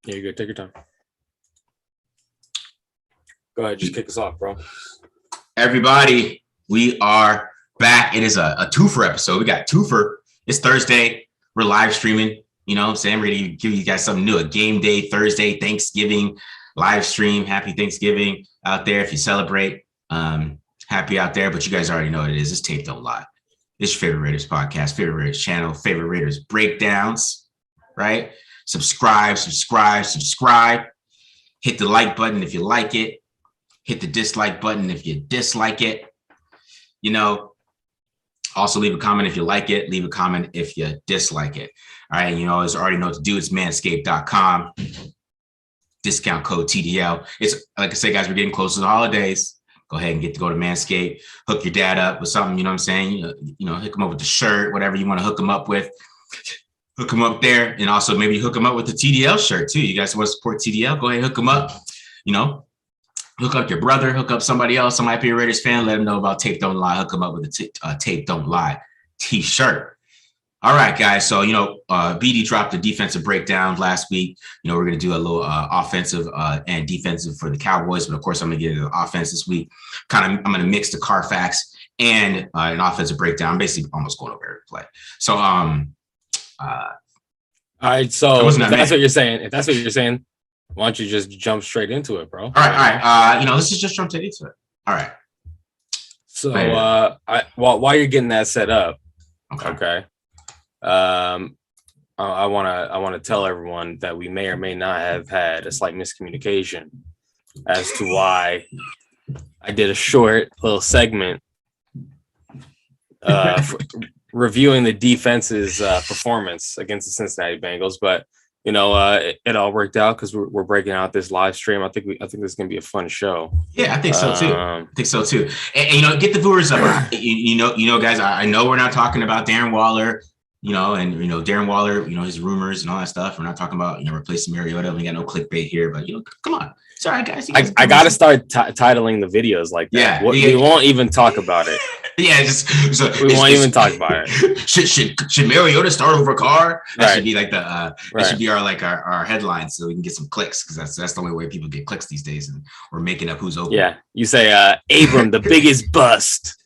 Yeah, you're good. Take your time. Go ahead. Just kick us off, bro. Everybody, we are back. It is a twofer episode. We got twofer. It's Thursday. We're live streaming. You know what I'm saying? I'm ready to give you guys something new. A game day Thursday, Thanksgiving live stream. Happy Thanksgiving out there if you celebrate. Happy out there, but you guys already know what it is. It's Tape Don't Lie. It's your favorite Raiders podcast, favorite Raiders channel, favorite Raiders breakdowns, right? Subscribe. Hit the like button if you like it. Hit the dislike button if you dislike it. You know, also leave a comment if you like it. Leave a comment if you dislike it. All right. You know, as already know what to do. It's manscaped.com. Discount code TDL. It's like I say, guys, we're getting close to the holidays. Go ahead and get to go to Manscaped. Hook your dad up with something, you know what I'm saying? You know, hook him up with the shirt, whatever you want to hook him up with. Hook him up there. And also maybe hook him up with the TDL shirt too. You guys want to support TDL? Go ahead and hook him up. You know, hook up your brother, hook up somebody else. Somebody be a Raiders fan. Let them know about Tape Don't Lie. Hook them up with the Tape Don't Lie t-shirt. All right, guys. So, you know, BD dropped the defensive breakdown last week. You know, we're going to do a little offensive and defensive for the Cowboys. But of course, I'm going to get into the offense this week. I'm going to mix the Carfax and an offensive breakdown. I'm basically almost going over every play. So, all right. So if that's what you're saying, why don't you just jump straight into it, bro? All right. You know, let's just jump straight into it. All right. So while you're getting that set up, okay. I want to tell everyone that we may or may not have had a slight miscommunication as to why I did a short little segment reviewing the defense's performance against the Cincinnati Bengals, but you know, it all worked out because we're breaking out this live stream. I think this is gonna be a fun show. Yeah, I think so too. And you know, get the viewers up. you know, guys. I know we're not talking about Darren Waller. You know, and you know, Darren Waller. You know, his rumors and all that stuff. We're not talking about replacing Mariota. We got no clickbait here, but you know, come on. It's all right, guys. I got to start titling the videos like that. Yeah, we won't even talk about it. Yeah, we won't even talk about it. Should Mariota start over Carr? That should be like that should be our headline, so we can get some clicks, because that's the only way people get clicks these days, and we're making up who's open. Yeah, you say Abram, the biggest bust.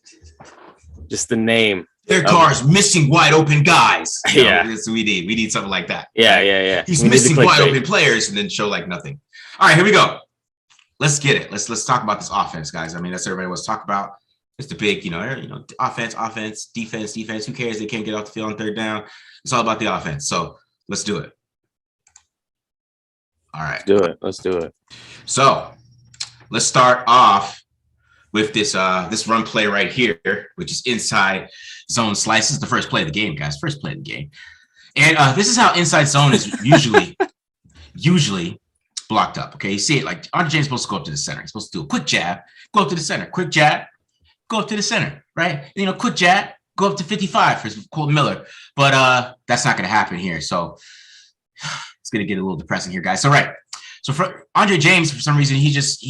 Just the name. Their Carr's missing wide open guys. Yeah, that's what we need. We need something like that. Yeah. He's missing wide open players, and then show like nothing. All right, here we go. Let's get it. Let's talk about this offense, guys. I mean, that's what everybody wants to talk about. It's the big, offense, defense. Who cares? They can't get off the field on third down. It's all about the offense. So let's do it. All right. Let's do it. So let's start off with this run play right here, which is inside zone slices. The first play of the game, guys. First play of the game. And this is how inside zone is usually blocked up. Okay, you see it like Andre James is supposed to go up to the center. He's supposed to do a quick jab, go up to the center. Quick jab, go up to the center, right? You know, quick jab, go up to 55 for Colton Miller. But that's not going to happen here. So it's going to get a little depressing here, guys. So so for Andre James, for some reason, this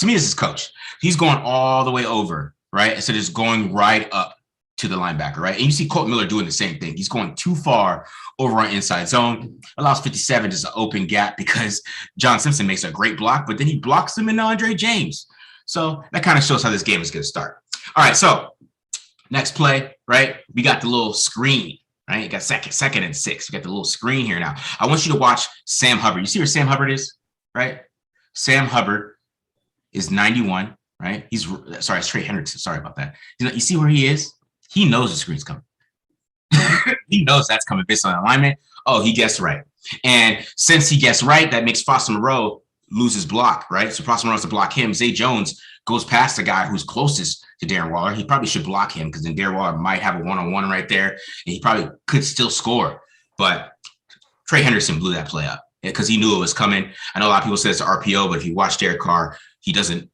is coach. He's going all the way over, right? Instead of just going right up to the linebacker, right? And you see Colton Miller doing the same thing. He's going too far over on inside zone, allows 57 just an open gap because John Simpson makes a great block, but then he blocks him into Andre James. So that kind of shows how this game is going to start. All right, so next play, right? We got the little screen, right? You got second and 6. We got the little screen here now. I want you to watch Sam Hubbard. You see where Sam Hubbard is, right? Sam Hubbard is 91, right? It's Trey Hendrickson. Sorry about that. You see where he is? He knows the screen's coming. He knows that's coming based on alignment. Oh, he guessed right. And since he guessed right, that makes Foster Moreau lose his block, right? So Foster Moreau has to block him. Zay Jones goes past the guy who's closest to Darren Waller. He probably should block him, because then Darren Waller might have a one-on-one right there, and he probably could still score. But Trey Hendrickson blew that play up because he knew it was coming. I know a lot of people say it's an RPO, but if you watch Derek Carr, he doesn't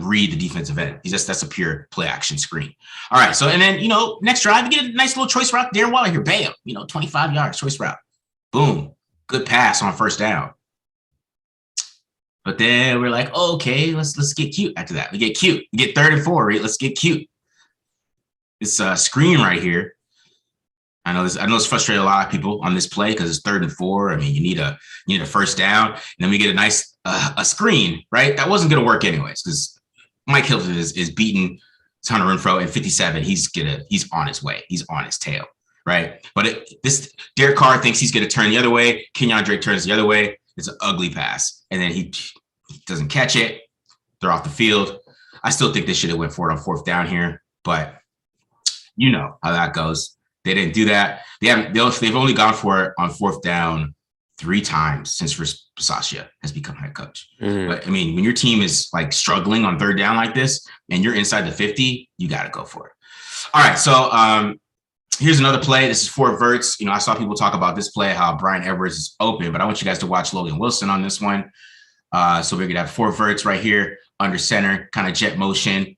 read the defensive end. That's a pure play action screen. All right. So, and then, next drive, you get a nice little choice route. Darren Waller here, bam, 25 yards, choice route. Boom. Good pass on first down. But then we're like, oh, okay, let's get cute after that. We get cute. We get 3rd and 4, right? Let's get cute. This screen right here. I know it's frustrated a lot of people on this play because it's 3rd and 4. I mean, you need a first down, and then we get a nice a screen, right? That wasn't going to work anyways because Mike Hilton is beating Hunter Renfrow in 57. He's on his way. He's on his tail, right? But this Derek Carr thinks he's going to turn the other way. Kenyon Drake turns the other way. It's an ugly pass, and then he doesn't catch it. They're off the field. I still think they should have went for it on 4th down here, but you know how that goes. They didn't do that. They've only gone for it on 4th down 3 times since Bisaccia has become head coach. But I mean, when your team is like struggling on 3rd down like this and you're inside the 50, you got to go for it. All right. So here's another play. This is Fort Verts. You know, I saw people talk about this play, how Brian Edwards is open, but I want you guys to watch Logan Wilson on this one. So we're going to have Fort Verts right here under center, kind of jet motion,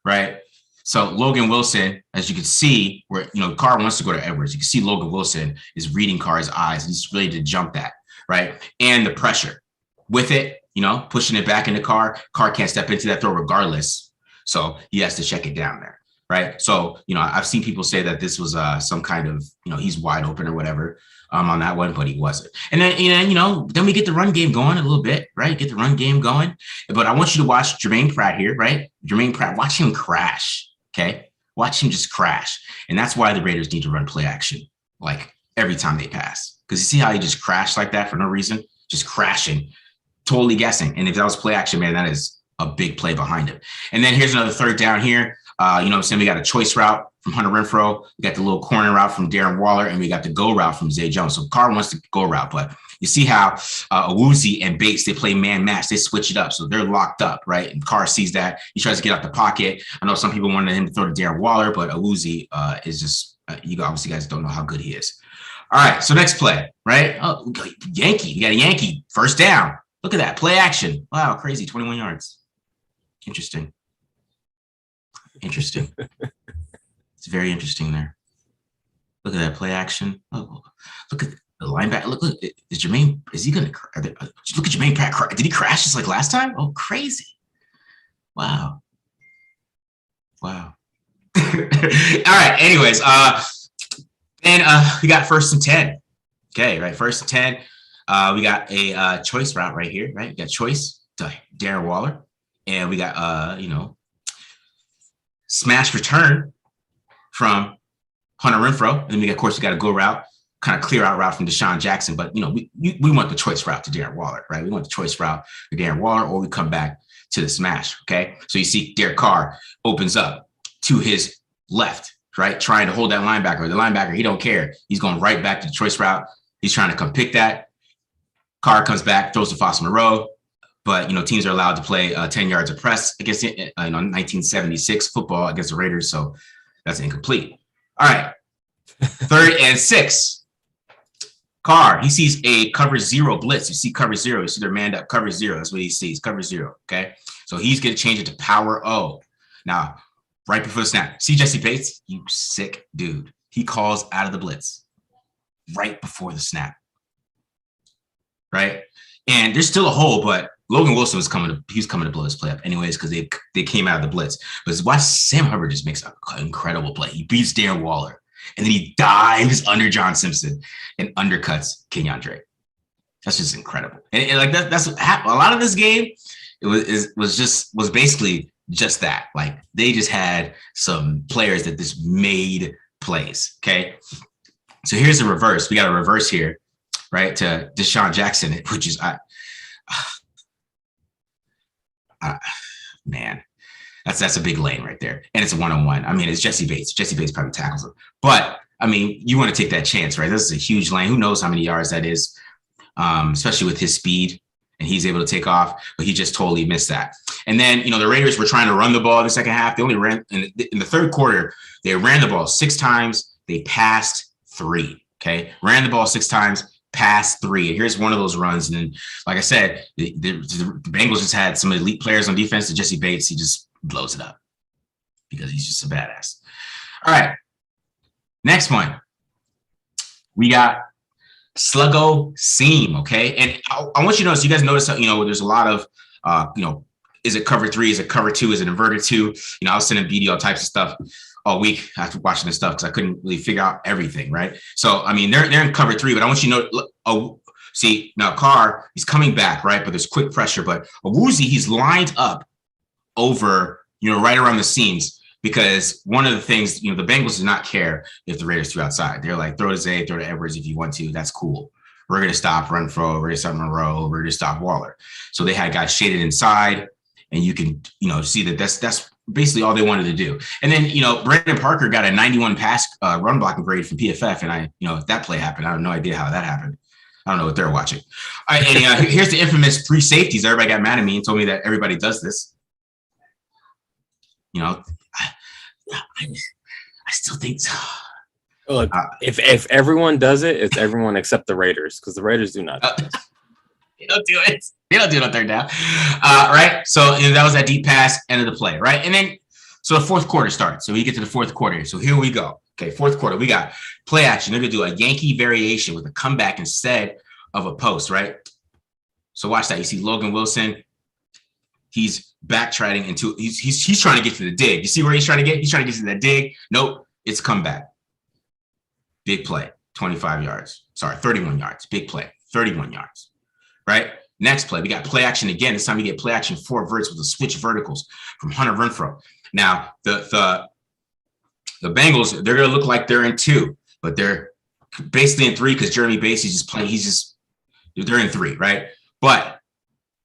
right? So Logan Wilson, as you can see, where, you know, Carr wants to go to Edwards. You can see Logan Wilson is reading Carr's eyes. And he's ready to jump that, right? And the pressure with it, you know, pushing it back into Carr. Carr can't step into that throw regardless. So he has to check it down there, right? So, you know, I've seen people say that this was some kind of, you know, he's wide open or whatever on that one, but he wasn't. And then, you know, then we get the run game going a little bit, right? Get the run game going. But I want you to watch Jermaine Pratt here, right? Jermaine Pratt, watch him crash. Okay, watch him just crash. And that's why the Raiders need to run play action like every time they pass. Because you see how he just crashed like that for no reason, just crashing, totally guessing. And if that was play action, man, that is a big play behind him. And then here's another 3rd down here. You know what I'm saying? We got a choice route from Hunter Renfrow. We got the little corner route from Darren Waller, and we got the go route from Zay Jones. So Carr wants the go route, but you see how Awuzie and Bates, they play man match. They switch it up. So they're locked up, right? And Carr sees that. He tries to get out the pocket. I know some people wanted him to throw to Darren Waller, but Awuzie is just, you obviously guys don't know how good he is. All right, so next play, right? Oh, we got Yankee. You got a Yankee. 1st down. Look at that. Play action. Wow, crazy. 21 yards. Interesting. It's very interesting there. Look at that play action. Oh, look at the linebacker. Look, is he going to look at Jermaine Pratt? Did he crash just like last time? Oh, crazy. Wow. All right. Anyways, and we got 1st and 10. Okay, right. 1st and 10. We got a choice route right here, right? We got choice to Darren Waller. And we got, you know, smash return from Hunter Renfrow. And then we got a go route, kind of clear out route from Deshaun Jackson. But, you know, we want the choice route to Darren Waller, right? We want the choice route to Darren Waller, or we come back to the smash, okay? So you see Derek Carr opens up to his left, right? Trying to hold that linebacker. The linebacker, he don't care. He's going right back to the choice route. He's trying to come pick that. Carr comes back, throws to Foster Moreau. But, you know, teams are allowed to play 10 yards of press against 1976 football against the Raiders. So that's incomplete. All right. 3rd and 6. Carr, he sees a cover 0 blitz. You see cover 0. You see their manned up cover 0. That's what he sees, cover 0. Okay. So he's going to change it to power O. Now, right before the snap, see Jesse Bates? You sick dude. He calls out of the blitz right before the snap. Right. And there's still a hole, but Logan Wilson was coming to blow this play up anyways because they came out of the blitz. But watch, Sam Hubbard just makes an incredible play. He beats Darren Waller, and then he dives under John Simpson and undercuts Kenyon Drake. That's just incredible. And like that's what happened. A lot of this game, it was basically just that. Like they just had some players that just made plays. Okay, so here's a reverse. We got a reverse here, right, to Deshaun Jackson, which is man, that's a big lane right there. And it's a one-on-one. I mean, it's Jesse Bates. Jesse Bates probably tackles him. But, I mean, you want to take that chance, right? This is a huge lane. Who knows how many yards that is, especially with his speed. And he's able to take off, but he just totally missed that. And then, you know, the Raiders were trying to run the ball in the second half. They only ran in the 3rd quarter. They ran the ball 6 times. They passed 3. Okay. Ran the ball 6 times. Past 3. And here's one of those runs. And then, like I said, the Bengals just had some elite players on defense. And Jesse Bates, he just blows it up because he's just a badass. All right. Next one. We got Sluggo Seam. Okay. And I want you to notice, you guys notice, you know, there's a lot of, you know, Is it cover 3? Is it cover 2? Is it inverted 2? You know, I was sending BD all types of stuff all week after watching this stuff because I couldn't really figure out everything, right? So, I mean, they're in cover 3, but I want you to know, see, now Carr, he's coming back, right? But there's quick pressure. But Awuzie, he's lined up over, you know, right around the seams because one of the things, you know, the Bengals do not care if the Raiders threw outside. They're like, throw to Zay, throw to Edwards if you want to. That's cool. We're going to stop Renfro. We're going to stop Monroe. We're going to stop Waller. So they had guys shaded inside. And you can, you know, see that that's basically all they wanted to do. And then, you know, Brandon Parker got a 91 pass run blocking grade from PFF. And if that play happened, I have no idea how that happened. I don't know what they're watching. All right, and here's the infamous 3 safeties. Everybody got mad at me and told me that everybody does this. You know, I still think so. Look, if everyone does it, it's everyone except the Raiders because the Raiders do not. They don't do it. They don't do it on third down. Right? So that was that deep pass, end of the play, right? And then, so the fourth quarter started. So we get to the fourth quarter. So here we go. Okay, fourth quarter. We got play action. They're going to do a Yankee variation with a comeback instead of a post, right? So watch that. You see Logan Wilson. He's backtracking into, he's trying to get to the dig. You see where he's trying to get? He's trying to get to that dig. Nope. It's comeback. Big play. 25 yards. Sorry, 31 yards. Big play. 31 yards. Right? Next play, we got play action again. This time we get play action 4 verts with the switch verticals from Hunter Renfro. Now, the Bengals, they're going to look like they're in 2, but they're basically in 3 because Jeremy Basie's just playing. They're in 3, right? But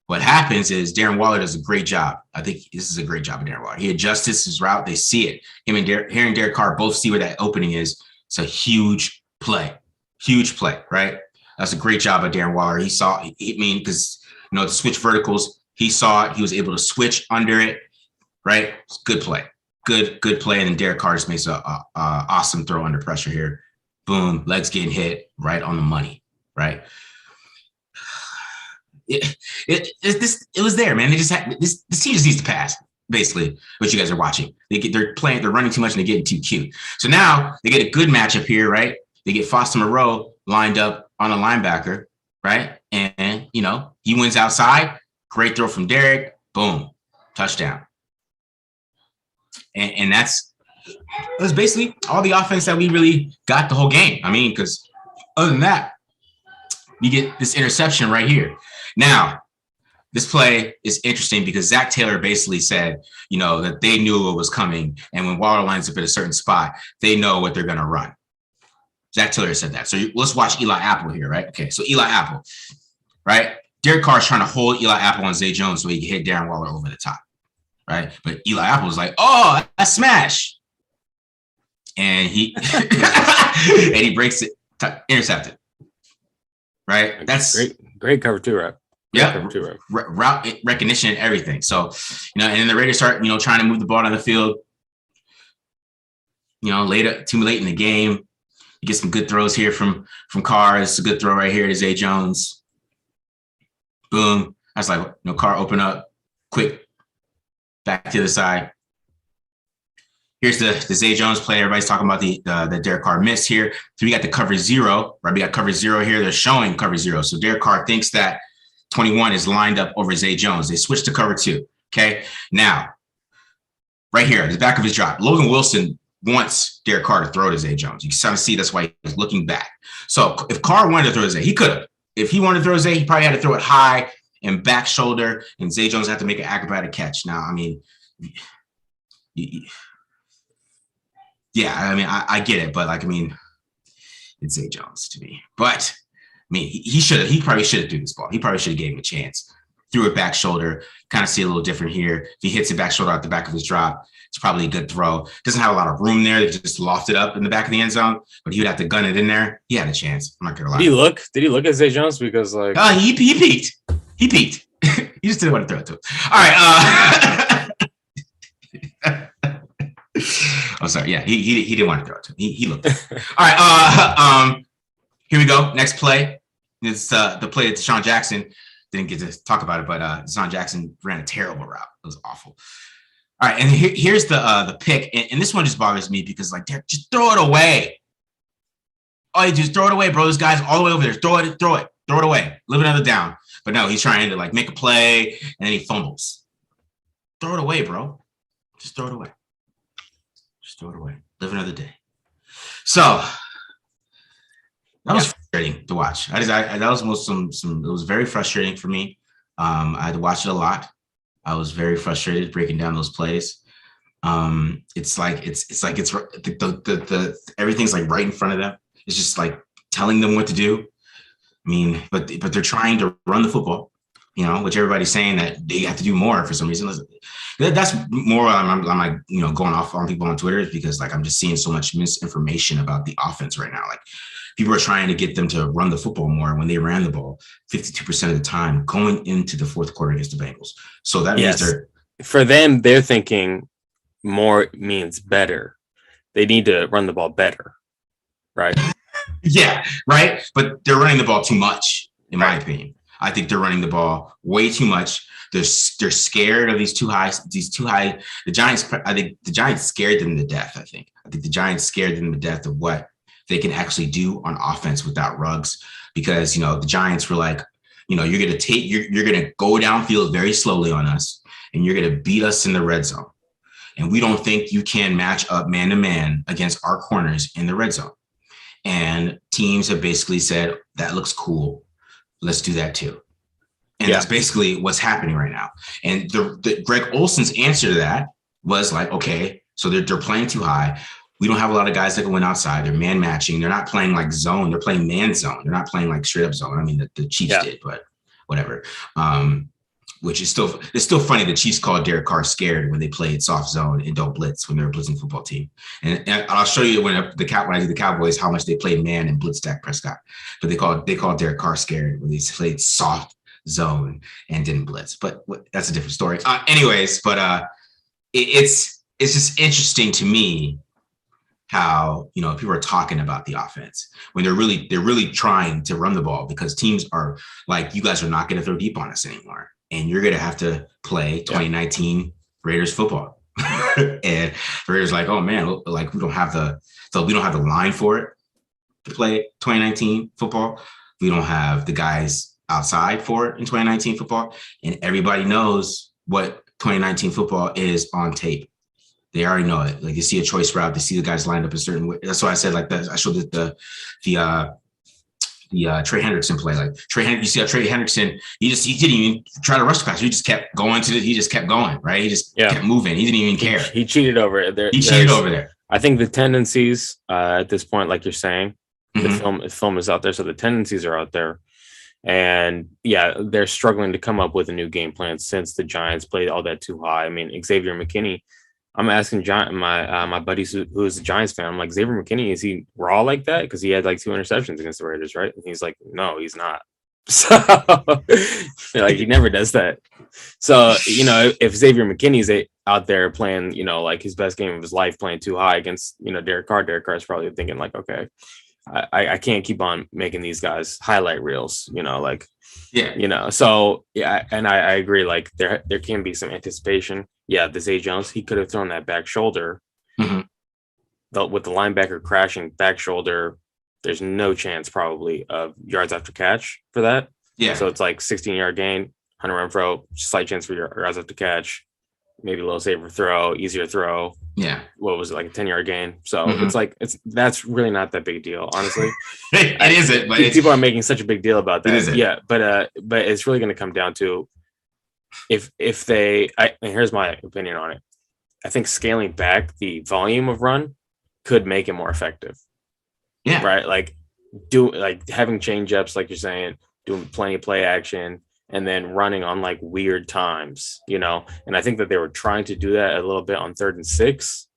what happens is Darren Waller does a great job. I think this is a great job of Darren Waller. He adjusts his route. They see it. Him and Derek Carr both see where that opening is. It's a huge play, right? That's a great job of Darren Waller. He saw, because, you know, the switch verticals, he saw it. He was able to switch under it, right? It's good play. Good play. And then Derek Carr just makes a awesome throw under pressure here. Boom, legs getting hit right on the money, right? It was there, man. They just had this team just needs to pass, basically, what you guys are watching. They're running too much and they're getting too cute. So now they get a good matchup here, right? They get Foster Moreau lined up on a linebacker, right? And, you know, he wins outside. Great throw from Derek. Boom. Touchdown. And that was basically all the offense that we really got the whole game. I mean, because other than that, you get this interception right here. Now, this play is interesting because Zach Taylor basically said, you know, that they knew what was coming. And when Waller lines up at a certain spot, they know what they're going to run. Zach Taylor said that. So let's watch Eli Apple here, right? Okay, so Eli Apple, right? Derek Carr's trying to hold Eli Apple on Zay Jones so he can hit Darren Waller over the top, right? But Eli Apple was like, oh, a smash. And he and he breaks it, intercepted, right? That's great cover 2, right? Yeah, cover 2, right? Route recognition and everything. So, you know, and then the Raiders start, you know, trying to move the ball down the field, you know, too late in the game. You get some good throws here from Carr. It's a good throw right here to Zay Jones. Boom. I was like, no, Carr, open up quick. Back to the side. Here's the Zay Jones play. Everybody's talking about the Derek Carr miss here. So we got the cover 0, right? We got cover 0 here. They're showing cover 0. So Derek Carr thinks that 21 is lined up over Zay Jones. They switched to cover 2. Okay. Now, right here, the back of his drop, Logan Wilson wants Derek Carr to throw to Zay Jones. You can kind of see that's why he's looking back. So if Carr wanted to throw to Zay, he could have. If he wanted to throw to Zay, he probably had to throw it high and back shoulder, and Zay Jones had to make an acrobatic catch. Now, I mean, yeah, I mean, I get it, but like, I mean, it's Zay Jones to me. But I mean, he probably should have threw this ball. He probably should have gave him a chance. Threw it back shoulder, kind of see a little different here. If he hits it back shoulder out the back of his drop, it's probably a good throw. Doesn't have a lot of room there. They just lofted up in the back of the end zone, but he would have to gun it in there. He had a chance. I'm not gonna lie. Did he look at Zay Jones? Because like he peeked. He peeked. He just didn't want to throw it to him. All right. I'm sorry. Yeah, he didn't want to throw it to him. He looked. All right. Here we go. Next play. It's the play that Deshaun Jackson didn't get to talk about it, but Deshaun Jackson ran a terrible route. It was awful. All right, and here's the pick, and this one just bothers me because like, just throw it away. Oh, you just throw it away, bro. This guy's all the way over there. Throw it away. Live another down. But no, he's trying to like make a play, and then he fumbles. throw it away, bro. Just throw it away. Just throw it away. Live another day. So that was frustrating to watch. That was it was very frustrating for me. I had to watch it a lot. I was very frustrated breaking down those plays. It's like the everything's like right in front of them. It's just like telling them what to do. I mean, but they're trying to run the football, which everybody's saying that they have to do more for some reason. That's more I'm like, going off on people on Twitter is because like I'm just seeing so much misinformation about the offense right now. Like people are trying to get them to run the football more when they ran the ball 52% of the time going into the fourth quarter against the Bengals. So that means for them, they're thinking more means better. They need to run the ball better, right? Yeah, right. But they're running the ball too much, in my opinion. I think they're running the ball way too much. They're scared of these too high. The Giants. I think the Giants scared them to death. I think the Giants scared them to death of what they can actually do on offense without Ruggs, because the Giants were like, you're gonna go downfield very slowly on us, and you're gonna beat us in the red zone. And we don't think you can match up man to man against our corners in the red zone. And teams have basically said, that looks cool. Let's do that too. And that's basically what's happening right now. And the Greg Olson's answer to that was like, okay, so they're playing too high. We don't have a lot of guys that can win outside. They're man matching. They're not playing like zone. They're playing man zone. They're not playing like straight up zone. I mean, the Chiefs did, but whatever. Which is it's still funny. The Chiefs called Derek Carr scared when they played soft zone and don't blitz when they're a blitzing football team. And I'll show you when I do the Cowboys how much they played man and blitz Dak Prescott. But they called Derek Carr scared when they played soft zone and didn't blitz. But that's a different story. Anyways, but it's just interesting to me how people are talking about the offense when they're really trying to run the ball, because teams are like, you guys are not going to throw deep on us anymore. And you're going to have to play 2019 Raiders football. And the Raiders like, oh man, like we don't have the line for it to play 2019 football. We don't have the guys outside for it in 2019 football. And everybody knows what 2019 football is on tape. They already know it. Like, you see a choice route, they see the guys lined up a certain way. That's why I said like that. I showed the Trey Hendrickson play. Like you see how Trey Hendrickson, he didn't even try to rush the pass. He just kept going he just kept going, right? He just kept moving. He didn't even care. He cheated over it. He cheated over there. I think the tendencies at this point, like you're saying, the film is out there, so the tendencies are out there. And they're struggling to come up with a new game plan since the Giants played all that too high. I mean, Xavier McKinney, I'm asking my buddies who's a Giants fan. I'm like, Xavier McKinney, is he raw like that? Because he had like 2 interceptions against the Raiders, right? And he's like, no, he's not. So like he never does that. So if Xavier McKinney's out there playing, like his best game of his life, playing too high against Derek Carr is probably thinking like, okay, I can't keep on making these guys highlight reels, So and I agree. Like there can be some anticipation. The Zay Jones, he could have thrown that back shoulder. With the linebacker crashing back shoulder, there's no chance probably of yards after catch for that. So it's like 16-yard gain, 100 run throw, slight chance for yards after catch, maybe a little safer throw, easier throw. What was it, like a 10-yard gain? So it's like that's really not that big a deal, honestly. It isn't, but people are making such a big deal about that. It isn't. But it's really going to come down to if they. And here's my opinion on it. I think scaling back the volume of run could make it more effective. Right. Like having change ups, like you're saying, doing plenty of play action, and then running on like weird times, and I think that they were trying to do that a little bit on 3rd and 6,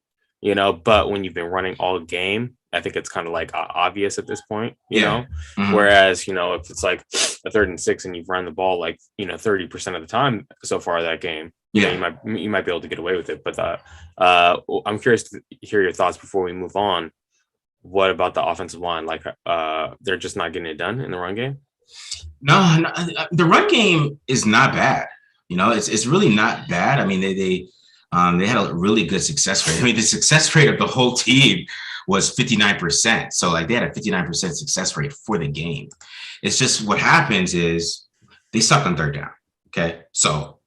but when you've been running all game, I think it's kind of like obvious at this point, whereas, if it's like a 3rd and 6 and you've run the ball like, 30% of the time so far that game, you might be able to get away with it. But I'm curious to hear your thoughts before we move on. What about the offensive line? Like they're just not getting it done in the run game? No, the run game is not bad. It's really not bad. I mean, they had a really good success rate. I mean, the success rate of the whole team was 59%. So like they had a 59% success rate for the game. It's just what happens is they suck on 3rd down. Okay. So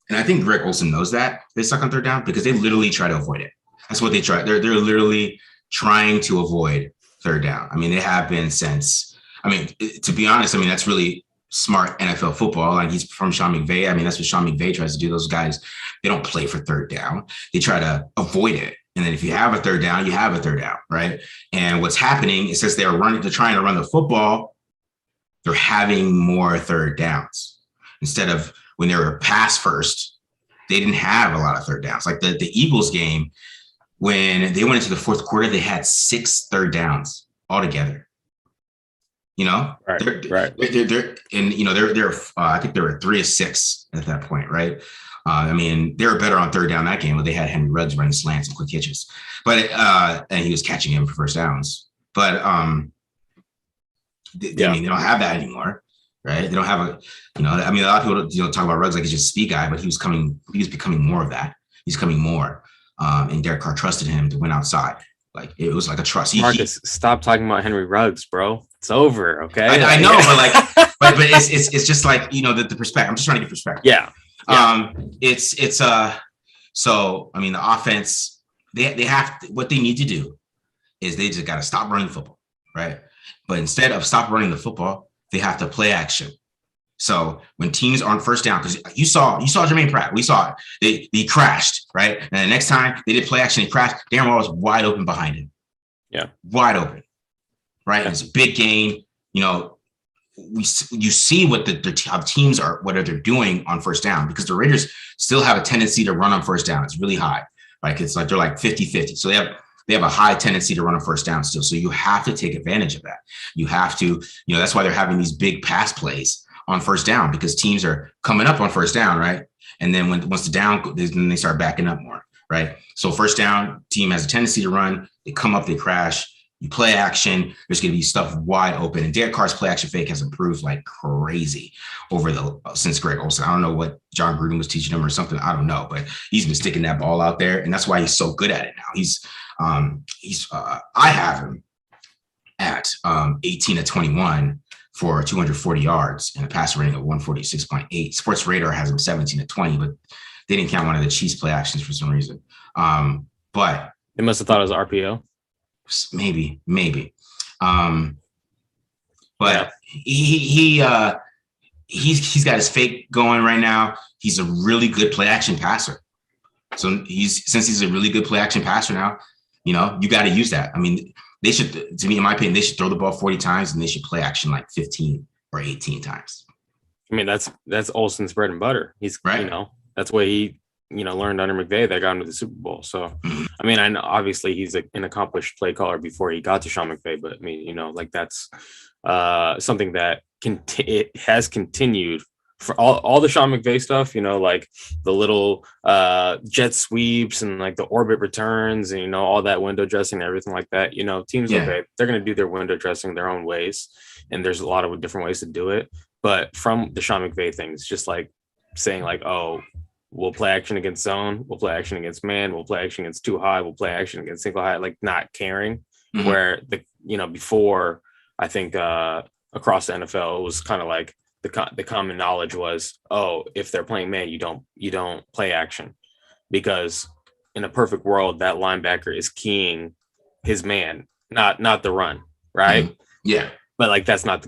And I think Greg Olsen knows that they suck on third down because they literally try to avoid it. That's what they try. They're literally trying to avoid third down. I mean, they have been since. I mean, to be honest, I mean that's really smart NFL football. Like he's from Sean McVay. I mean, that's what Sean McVay tries to do. Those guys, they don't play for third down. They try to avoid it. And then if you have a third down, you have a third down, right? And what's happening is since they're trying to run the football, they're having more third downs. Instead of when they were pass first, they didn't have a lot of third downs. Like the Eagles game, when they went into the fourth quarter, they had 6 third downs altogether. You know, right? They're and you know they're I think they were 3 of 6 at that point, right? I mean, they were better on third down that game, but they had Henry Ruggs running slants and quick hitches, but and he was catching him for first downs. But I mean, they don't have that anymore, right? They don't have a, I mean, a lot of people talk about Ruggs like he's just a speed guy, but he was becoming more of that. He's coming more, and Derek Carr trusted him to win outside. Like it was like a trust. Marcus, stop talking about Henry Ruggs, bro. It's over. Okay, I know, but like, but it's just like the perspective. I'm just trying to get perspective. Yeah. So I mean, the offense, they have to, what they need to do is they just got to stop running the football, right? But instead of stop running the football, they have to play action. So when teams aren't first down, because you saw Jermaine Pratt, we saw it. He crashed, right? And the next time they did play action, he crashed. Darren Waller was wide open behind him. Yeah, wide open, right? Yeah. It's a big gain. You see what how teams are, what they're doing on first down, because the Raiders still have a tendency to run on first down. It's really high. Like it's like they're like 50-50. So they have a high tendency to run on first down still. So you have to take advantage of that. You have to, that's why they're having these big pass plays on first down, because teams are coming up on first down, right? And then once the down, then they start backing up more, right? So first down, team has a tendency to run. They come up, they crash. You play action, there's going to be stuff wide open. And Derek Carr's play action fake has improved like crazy since Greg Olsen. I don't know what John Gruden was teaching him or something. I don't know, but he's been sticking that ball out there, and that's why he's so good at it now. I have him at 18 to 21 for 240 yards and a passer rating of 146.8. Sports Radar has him 17 to 20, but they didn't count one of the Chiefs play actions for some reason. But they must have thought it was RPO. Maybe. But yeah. He's got his fake going right now. He's a really good play action passer. So since he's a really good play action passer now, you got to use that. I mean, they should, to me, in my opinion, they should throw the ball 40 times and they should play action like 15 or 18 times. I mean, that's Olsen's bread and butter. He's right. That's what he learned under McVay that got him to the Super Bowl. So, I mean, I know obviously he's an accomplished play caller before he got to Sean McVay, but I mean, like that's something that it has continued for all the Sean McVay stuff, like the little jet sweeps and like the orbit returns and, all that window dressing and everything like that, teams, okay, they're going to do their window dressing their own ways. And there's a lot of different ways to do it. But from the Sean McVay thing, it's just like saying like, oh, we'll play action against zone. We'll play action against man. We'll play action against too high. We'll play action against single high, like not caring. Mm-hmm. Where before, I think across the NFL, it was kind of like the common knowledge was, oh, if they're playing man, you don't play action, because in a perfect world, that linebacker is keying his man, not the run, right? Mm-hmm. Yeah. But like that's not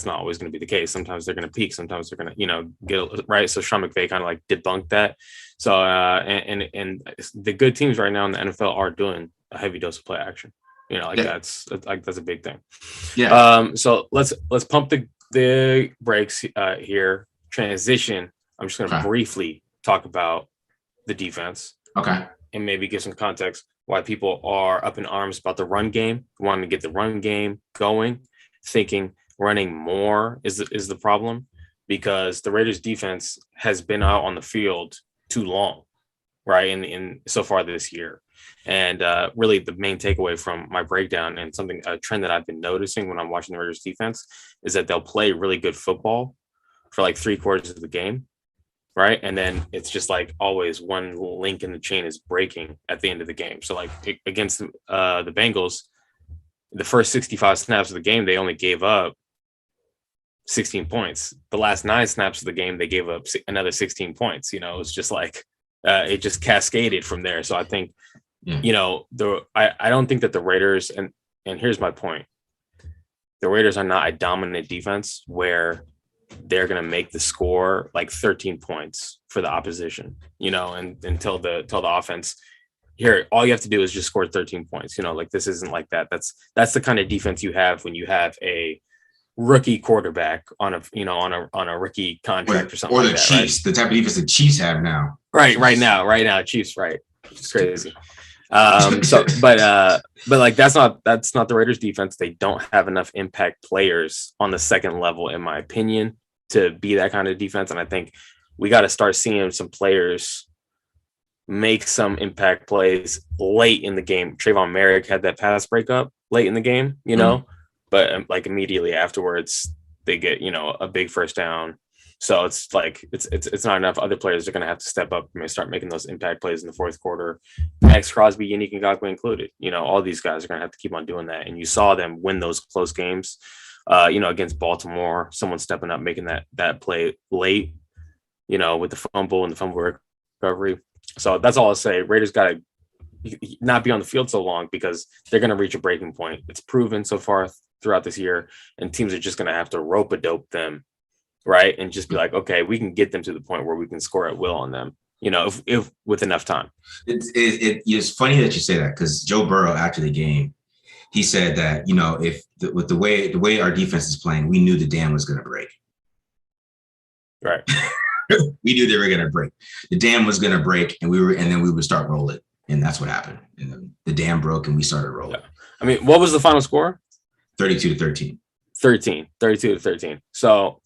always going to be the case. Sometimes they're going to peak. Sometimes they're going to get right. So Sean McVay kind of like debunked that. So and the good teams right now in the NFL are doing a heavy dose of play action. That's a big thing. Yeah. So let's pump the brakes here. Transition. I'm just going to briefly talk about the defense. Okay. And maybe give some context why people are up in arms about the run game, wanting to get the run game going. Thinking running more is the problem, because the Raiders defense has been out on the field too long, right? In so far this year. And really the main takeaway from my breakdown and a trend that I've been noticing when I'm watching the Raiders defense is that they'll play really good football for like 3/4 of the game, right? And then it's just like always one link in the chain is breaking at the end of the game. So like against the Bengals, the first 65 snaps of the game, they only gave up 16 points. The last 9 snaps of the game, they gave up another 16 points. You know, it's just like it just cascaded from there. So I think, you know, I don't think that the Raiders, and here's my point. The Raiders are not a dominant defense where they're going to make the score like 13 points for the opposition, you know, and until the offense here, all you have to do is just score 13 points. You know, like this isn't like that. That's the kind of defense you have when you have a rookie quarterback on a rookie contract or something. Or like the that, Chiefs, right? The type of defense the Chiefs have now. Right now, Chiefs, right? It's crazy. But like that's not the Raiders defense. They don't have enough impact players on the second level, in my opinion, to be that kind of defense. And I think we got to start seeing some players make some impact plays late in the game. Trayvon Merrick had that pass breakup late in the game, you know, but like immediately afterwards they get, you know, a big first down. So it's like it's not enough. Other players are going to have to step up and start making those impact plays in the fourth quarter. Max Crosby, Yannick Ngakoue included. You know, all these guys are going to have to keep on doing that. And you saw them win those close games. You know, against Baltimore, someone stepping up, making that play late. You know, with the fumble and the fumble recovery. So that's all I'll say. Raiders got to not be on the field so long because they're going to reach a breaking point. It's proven so far throughout this year, and teams are just going to have to rope-a-dope them. Right. And just be like, okay, we can get them to the point where we can score at will on them, you know, if with enough time. It's funny that you say that because Joe Burrow, after the game, he said that, you know, with the way our defense is playing, we knew the dam was going to break. Right. We knew they were going to break. The dam was going to break and then we would start rolling. And that's what happened. And then the dam broke and we started rolling. Yeah. I mean, what was the final score? 32-13. 32-13. So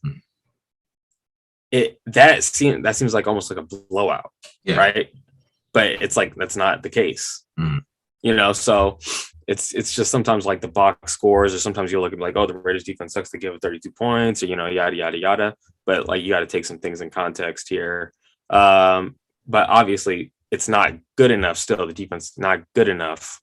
that seems like almost like a blowout, right? But it's like that's not the case, you know. So it's just sometimes like the box scores, or sometimes you'll look at like, oh, the Raiders defense sucks to give it 32 points, or you know, yada yada yada. But like you got to take some things in context here. But obviously, it's not good enough. Still, the defense is not good enough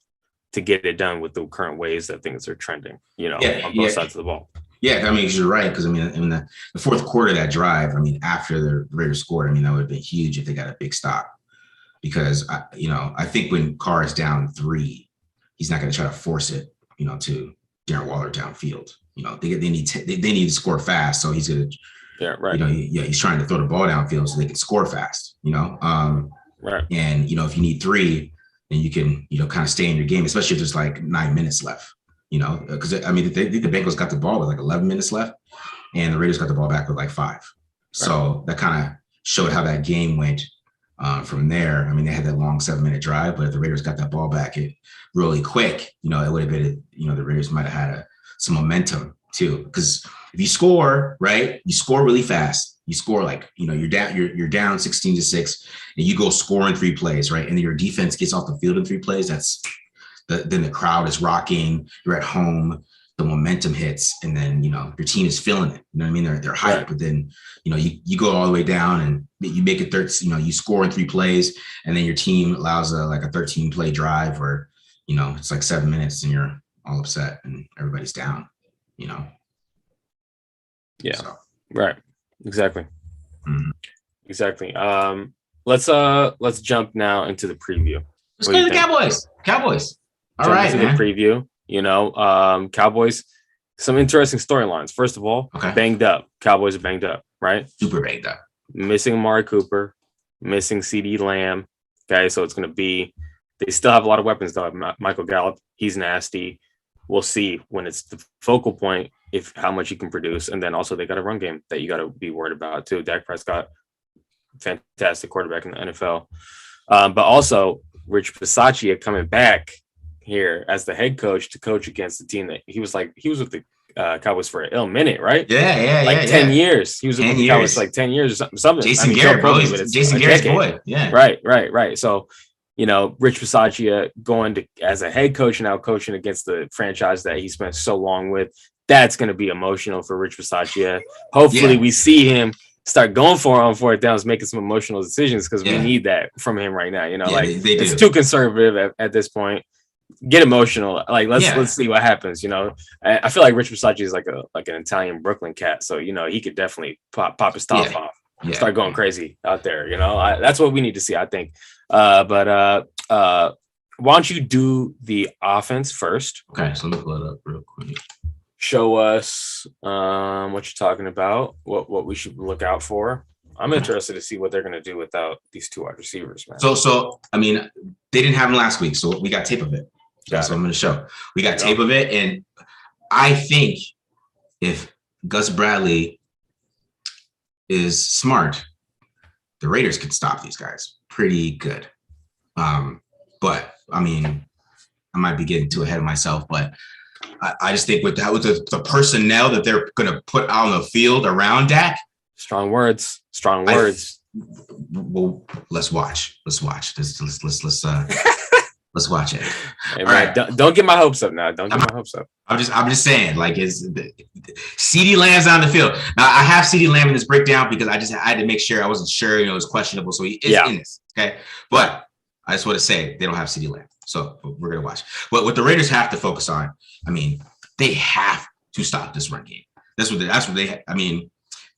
to get it done with the current ways that things are trending, you know, on both sides of the ball. Yeah, I mean, you're right. Because I mean, in the fourth quarter of that drive, I mean, after the Raiders scored, I mean, that would have been huge if they got a big stop. Because I think when Carr is down 3, he's not going to try to force it, you know, to Darren Waller downfield. You know, they need to score fast, so he's going to, you know, he's trying to throw the ball downfield so they can score fast. You know, right. And you know, if you need 3, then you can, you know, kind of stay in your game, especially if there's like 9 minutes left. You know, because I mean, the Bengals got the ball with like 11 minutes left, and the Raiders got the ball back with like 5. Right. So that kind of showed how that game went from there. I mean, they had that long 7-minute drive, but if the Raiders got that ball back really quick, you know, it would have been, you know, the Raiders might have had some momentum too. Because if you score, right, you score really fast. You score like, you know, you're down 16-6, and you go score in 3 plays, right, and your defense gets off the field in 3 plays. Then the crowd is rocking, you're at home, the momentum hits, and then, you know, your team is feeling it. You know what I mean? They're hyped, right. But then, you know, you go all the way down and you make it 30, you know, you score in 3 plays, and then your team allows like a 13-play drive where, you know, it's like 7 minutes and you're all upset and everybody's down, you know? Yeah. So. Right. Exactly. Mm-hmm. Exactly. Let's jump now into the preview. Let's go to the Cowboys. All right, man. The preview, you know, Cowboys, some interesting storylines. First of all, banged up. Cowboys are banged up, right? Super banged up. Missing Amari Cooper, missing CeeDee Lamb. Okay, so it's going to be, they still have a lot of weapons, though. Michael Gallup, he's nasty. We'll see when it's the focal point, how much he can produce. And then also they got a run game that you got to be worried about, too. Dak Prescott, fantastic quarterback in the NFL. But also, Rich Bisaccia coming back here as the head coach to coach against the team that he was with the Cowboys for an ill minute, right? Yeah. 10 years. He was with the Cowboys like 10 years or something. Jason Garrett, bro. Jason Garrett's boy. Yeah. Right. So, you know, Rich Bisaccia going to as a head coach now coaching against the franchise that he spent so long with. That's going to be emotional for Rich Bisaccia. Hopefully we see him start going for it on 4th downs, making some emotional decisions because we need that from him right now. You know, it's too conservative at this point. get emotional. Like let's see what happens. You know, I feel like Rich Versace is like an Italian Brooklyn cat, so you know he could definitely pop his top off, start going crazy out there. You know, that's what we need to see, I think. But why don't you do the offense first? Okay, so let me pull it up real quick. Show us what you're talking about, what we should look out for. I'm interested to see what they're going to do without these two wide receivers, man. So I mean, they didn't have them last week, so we got tape of it. That's what I'm going to show. We got tape of it, and I think if Gus Bradley is smart, the Raiders can stop these guys pretty good. But I mean, I might be getting too ahead of myself, but I just think with the personnel that they're going to put out on the field around Dak. Strong words. Well, let's watch. Let's watch it. Hey, man, right. Don't get my hopes up now. Don't get my hopes up. I'm just saying, like, is CeeDee Lamb's on the field now? I have CeeDee Lamb in this breakdown because I had to make sure. I wasn't sure, it was questionable, so he is in this. Okay, but I just want to say they don't have CeeDee Lamb, so we're gonna watch. But what the Raiders have to focus on, I mean, they have to stop this run game. That's what they. I mean,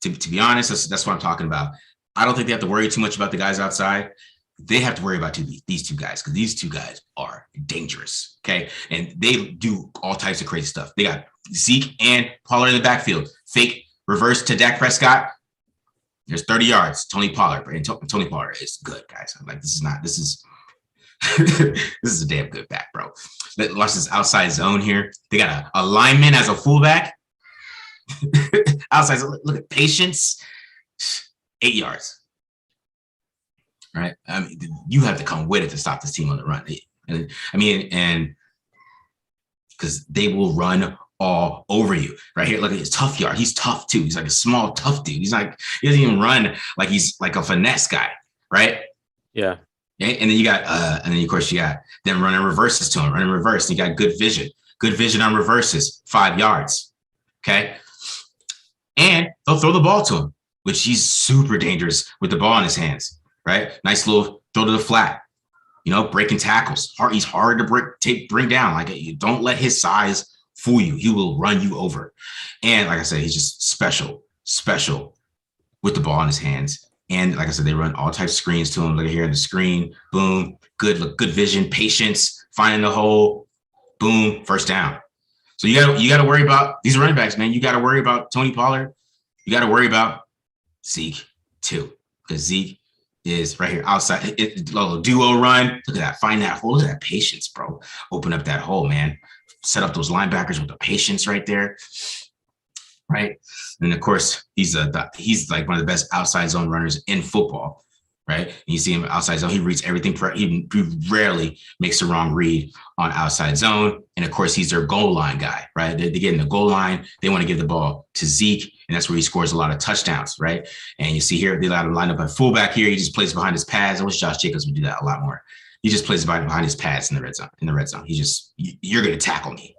to be honest, that's what I'm talking about. I don't think they have to worry too much about the guys outside. They have to worry about these two guys, because these two guys are dangerous, okay? And they do all types of crazy stuff. They got Zeke and Pollard in the backfield. Fake reverse to Dak Prescott. There's 30 yards. Tony Pollard. And Tony Pollard is good, guys. I'm like, this is this is a damn good back, bro. Watch this outside zone here. They got a lineman as a fullback. Outside zone. Look at patience. 8 yards. Right? I mean, you have to come with it to stop this team on the run. And I mean, and because they will run all over you. Right here, look at his tough yard. He's tough too. He's like a small, tough dude. He doesn't even run like he's like a finesse guy, right? Yeah. Okay? And then you got, and then of course you got them running reverses to him, running reverse. And you got good vision on reverses, 5 yards. Okay. And they'll throw the ball to him, which he's super dangerous with the ball in his hands. Right, nice little throw to the flat, you know, breaking tackles. He's hard to bring down. Like, you don't let his size fool you. He will run you over. And like I said, he's just special with the ball in his hands. And like I said, they run all types of screens to him. Look at here in the screen, boom, good vision, patience, finding the hole, boom, first down. So you got to worry about these running backs, man. You got to worry about Tony Pollard. You got to worry about Zeke too, because Zeke is right here outside. Little duo run. Look at that. Find that hole. Look at that patience, bro. Open up that hole, man. Set up those linebackers with the patience right there. Right. And of course, he's like one of the best outside zone runners in football. Right. And you see him outside zone. He reads everything. He rarely makes the wrong read on outside zone. And of course, he's their goal line guy. Right. They get in the goal line. They want to give the ball to Zeke. And that's where he scores a lot of touchdowns, right? And you see here, they let him line up at fullback here. He just plays behind his pads. I wish Josh Jacobs would do that a lot more. He just plays behind his pads in the red zone. You're going to tackle me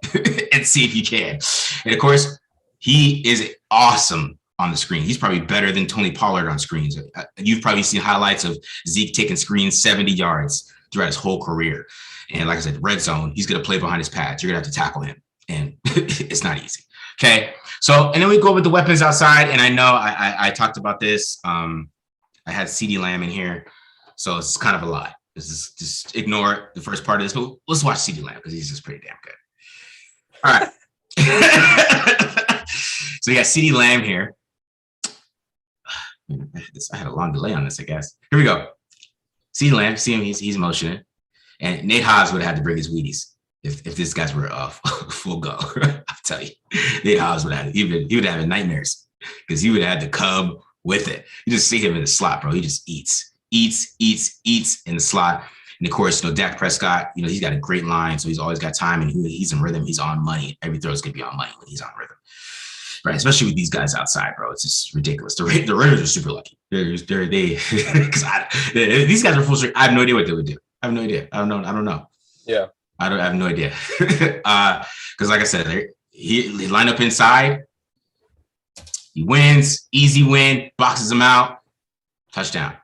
and see if you can. And of course, he is awesome on the screen. He's probably better than Tony Pollard on screens. You've probably seen highlights of Zeke taking screens 70 yards throughout his whole career. And like I said, red zone, he's going to play behind his pads. You're going to have to tackle him. And it's not easy. Okay. So, and then we go with the weapons outside. And I know I talked about this. I had CeeDee Lamb in here. So it's kind of a lot. Just ignore the first part of this, but let's watch CeeDee Lamb because he's just pretty damn good. All right. So you got CeeDee Lamb here. I had a long delay on this, I guess. Here we go. CeeDee Lamb, see him, he's motioning. And Nate Hobbs would have had to bring his Wheaties if these guys were full go. I'll tell you. Nate Hobbs would have he would have nightmares because he would have had the Cub with it. You just see him in the slot, bro. He just eats in the slot. And of course, Dak Prescott, he's got a great line, so he's always got time, and he's in rhythm. He's on money. Every throw is gonna be on money when he's on rhythm, right? Especially with these guys outside, bro. It's just ridiculous. The Raiders are super lucky. Because these guys are full strength. I have no idea what they would do. I have no idea. I don't know. Yeah, I have no idea. Because like I said, he line up inside. He wins, easy win, boxes him out, touchdown.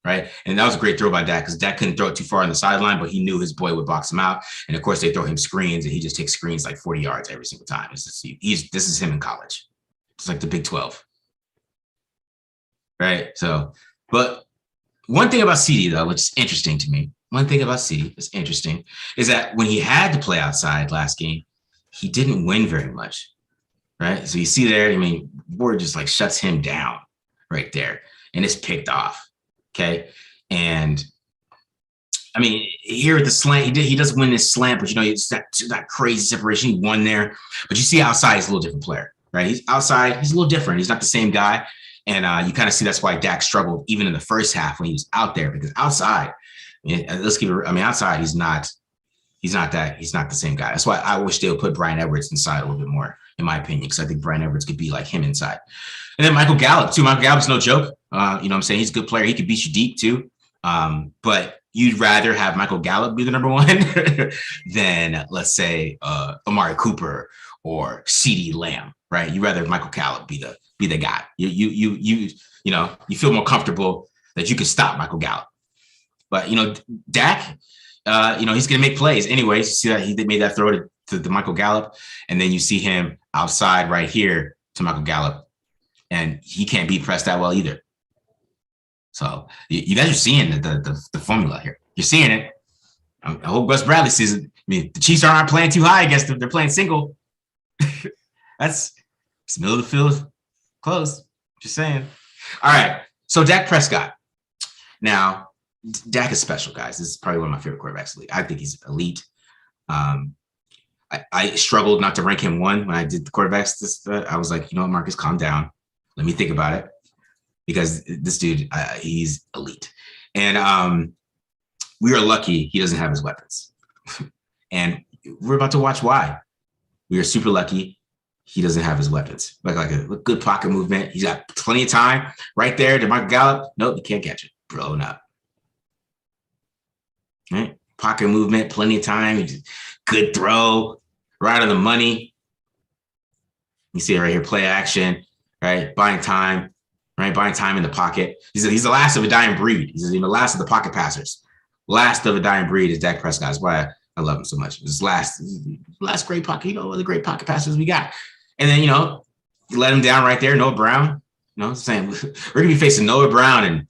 right? And that was a great throw by Dak because Dak couldn't throw it too far on the sideline, but he knew his boy would box him out. And of course, they throw him screens, and he just takes screens like 40 yards every single time. This is him in college. It's like the Big 12, right? So, but one thing about CD though, which is interesting to me, is that when he had to play outside last game, he didn't win very much, right? So you see there, I mean, Ward just like shuts him down right there, and it's picked off. Okay. And I mean, here at the slant, he doesn't win this slant, but it's that crazy separation. He won there. But you see outside, he's a little different player, right? He's outside, he's a little different. He's not the same guy. And you kind of see that's why Dak struggled even in the first half when he was out there, because outside, outside, he's not the same guy. That's why I wish they would put Bryan Edwards inside a little bit more, in my opinion, because I think Bryan Edwards could be like him inside. And then Michael Gallup, too. Michael Gallup's no joke. You know what I'm saying? He's a good player. He could beat you deep, too. But you'd rather have Michael Gallup be the number one than, let's say, Amari Cooper or CeeDee Lamb, right? You'd rather Michael Gallup be the guy. You feel more comfortable that you can stop Michael Gallup. But, Dak, he's going to make plays anyways. You see that he made that throw to Michael Gallup, and then you see him outside right here to Michael Gallup, and he can't beat press that well either. So you guys are seeing the formula here. You're seeing it. I hope Gus Bradley sees it. I mean, the Chiefs aren't playing too high against them. They're playing single. It's middle of the field, close. Just saying. All right. So Dak Prescott. Now, Dak is special, guys. This is probably one of my favorite quarterbacks in the league. I think he's elite. I struggled not to rank him one when I did the quarterbacks. I was like, Marcus, calm down. Let me think about it, because this dude, he's elite. And we are lucky he doesn't have his weapons. And we're about to watch why. We are super lucky he doesn't have his weapons. Like a good pocket movement. He's got plenty of time right there to Michael Gallup. Nope, you can't catch it. Blown up. Right? Pocket movement, plenty of time. Good throw, right on the money. You see it right here, play action, right? Buying time, right? Buying time in the pocket. He's the last of a dying breed. He's the last of the pocket passers. Last of a dying breed is Dak Prescott. That's why I love him so much. This last great pocket, the great pocket passers we got. And then, you let him down right there, Noah Brown. Saying we're going to be facing Noah Brown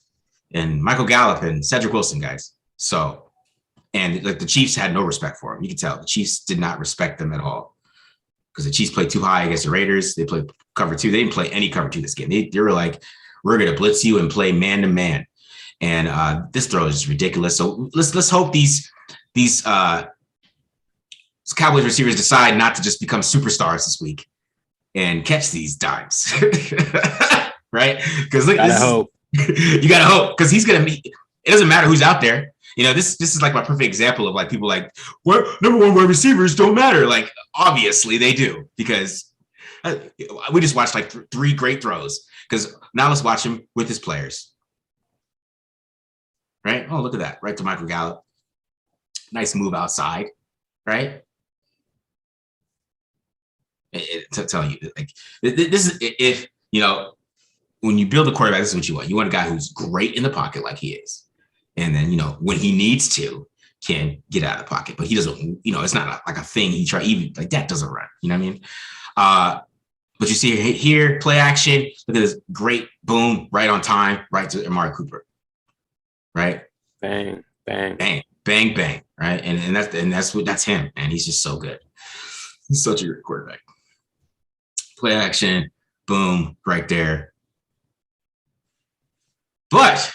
and Michael Gallup and Cedric Wilson, guys. So, and like the Chiefs had no respect for him. You can tell the Chiefs did not respect them at all, because the Chiefs played too high against the Raiders. They played cover two. They didn't play any cover two this game. They were like, we're going to blitz you and play man to man. And this throw is just ridiculous. So let's hope these Cowboys receivers decide not to just become superstars this week and catch these dimes, right? Because you gotta hope, because he's gonna meet. It doesn't matter who's out there. This is like my perfect example of like people like, what, number one wide receivers don't matter. Like, obviously they do, because we just watched like three great throws. Because now let's watch him with his players. Right? Oh, look at that. Right to Michael Gallup. Nice move outside. Right? To tell you, like, this is, if, when you build a quarterback, this is what you want. You want a guy who's great in the pocket like he is. And then, when he needs to, can get out of the pocket. But he doesn't, it's not like a thing he try, even like that doesn't run. You know what I mean? But you see here, play action. Look at this great boom, right on time, right to Amari Cooper. Right? Bang, bang, bang, bang, bang. Right? And that's him. And he's just so good. He's such a great quarterback. Play action, boom, right there. But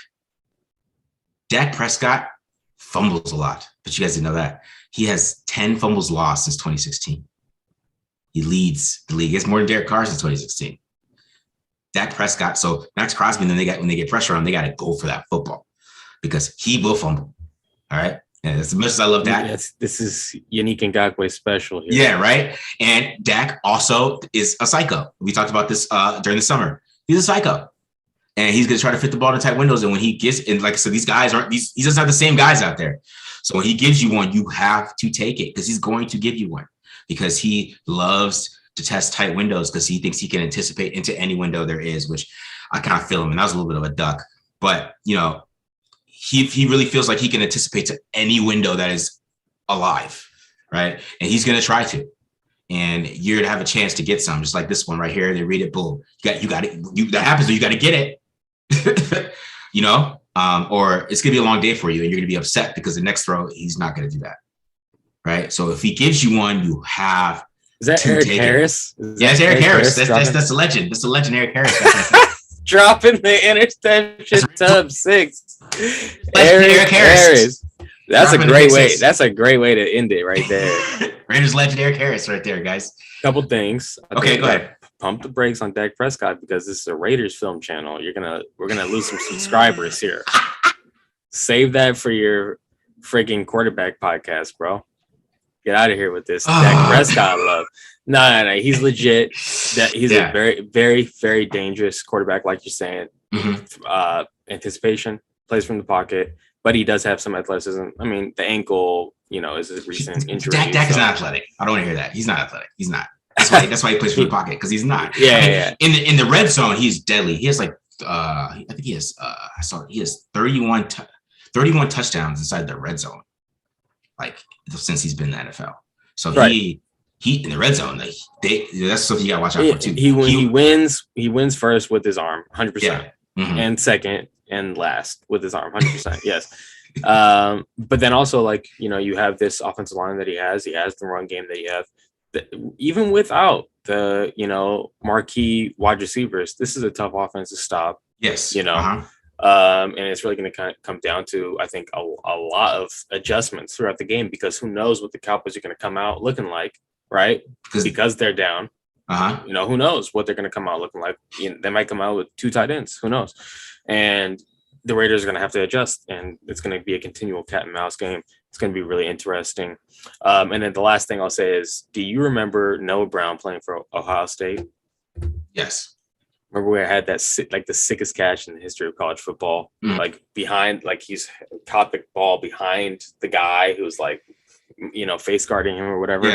Dak Prescott fumbles a lot. But you guys didn't know that. He has 10 fumbles lost since 2016. He leads the league. He has more than Derek Carr since 2016. Dak Prescott. So Max Crosby, then when they get pressure on him, they got to go for that football, because he will fumble. All right. And as much as I love Dak, this is Yannick Ngakoue special here. Yeah, right. And Dak also is a psycho. We talked about this during the summer. He's a psycho, and he's going to try to fit the ball to tight windows. And when he gets in, like I said, these guys he doesn't have the same guys out there. So when he gives you one, you have to take it, because he's going to give you one, because he loves to test tight windows, because he thinks he can anticipate into any window there is, which I kind of feel him. And that was a little bit of a duck, but he really feels like he can anticipate to any window that is alive, right? And he's going to try to. And you're going to have a chance to get some, just like this one right here. They read it, boom. You got it. That happens, you got to get it, you know, or it's going to be a long day for you and you're going to be upset because the next throw, he's not going to do that, right? So if he gives you one, you have Is that Eric Harris? Yeah, it's Eric Harris. That's a legend. That's a legend, Eric Harris. Dropping the interception tub 6. Eric Harris. That's a great way. That's a great way to end it right there. Raiders legend Eric Harris right there, guys. Couple things. Okay, go ahead. Pump the brakes on Dak Prescott because this is a Raiders film channel. We're gonna lose some subscribers here. Save that for your freaking quarterback podcast, bro. Get out of here with this Dak Prescott love. No. He's legit. He's a very, very, very dangerous quarterback, like you're saying. Mm-hmm. Anticipation, plays from the pocket, but he does have some athleticism. I mean, the ankle, is a recent injury. Dak is not athletic. I don't want to hear that. He's not athletic. He's not. That's why he plays from the pocket, because he's not. Yeah. In the red zone, he's deadly. He has I think he has. He has 31 touchdowns inside the red zone, since he's been in the NFL. So he in the red zone, that's something you gotta watch out for too. He wins first with his arm, 100%, and second and last with his arm, 100%. Yes. But then also you have this offensive line that he has the run game that you have, even without the marquee wide receivers. This is a tough offense to stop. Yes. And it's really going to come down to, I think, a lot of adjustments throughout the game, because who knows what the Cowboys are going to come out looking like, right? Because they're down. Who knows what they're going to come out looking like? They might come out with 2 tight ends. Who knows? And the Raiders are going to have to adjust, and it's going to be a continual cat and mouse game. It's going to be really interesting. And then the last thing I'll say is, do you remember Noah Brown playing for Ohio State? Yes. Remember we had that the sickest catch in the history of college football, behind, he's caught the ball behind the guy who was face guarding him or whatever,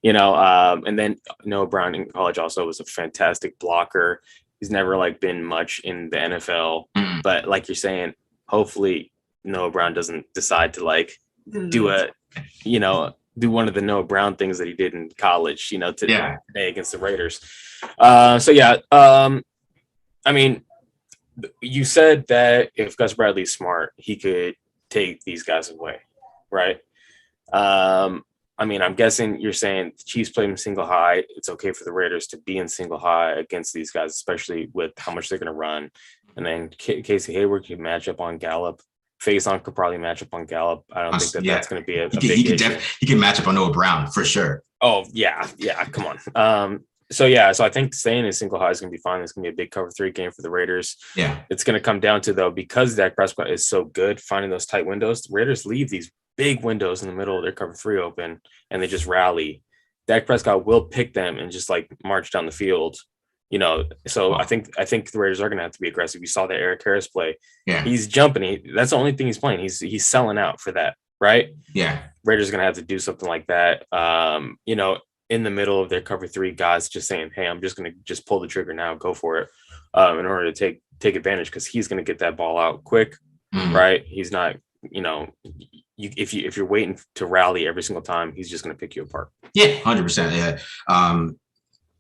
and then Noah Brown in college also was a fantastic blocker. He's never been much in the NFL, but like you're saying, hopefully Noah Brown doesn't decide to do one of the Noah Brown things that he did in college, today against the Raiders. I mean, you said that if Gus Bradley's smart, he could take these guys away, right? I mean, I'm guessing you're saying the Chiefs play in single high. It's okay for the Raiders to be in single high against these guys, especially with how much they're going to run. And then Casey Hayward could match up on Gallup. Faison could probably match up on Gallup. I don't think that's going to be a big issue. He can match up on Noah Brown for sure. Oh, yeah. Come on. So I think staying in single high is going to be fine. It's going to be a big cover 3 game for the Raiders. Yeah. It's going to come down to, though, because Dak Prescott is so good finding those tight windows, the Raiders leave these big windows in the middle of their cover 3 open, and they just rally. Dak Prescott will pick them and just march down the field. So I think the Raiders are going to have to be aggressive. You saw that Eric Harris play. Yeah. He's jumping. That's the only thing he's playing. He's selling out for that, right? Yeah. Raiders are going to have to do something like that. In the middle of their cover 3, guys just saying, hey, I'm just going to just pull the trigger now, go for it, in order to take advantage, because he's going to get that ball out quick, right? He's not, if you're waiting to rally every single time, he's just going to pick you apart. Yeah, 100%. Yeah.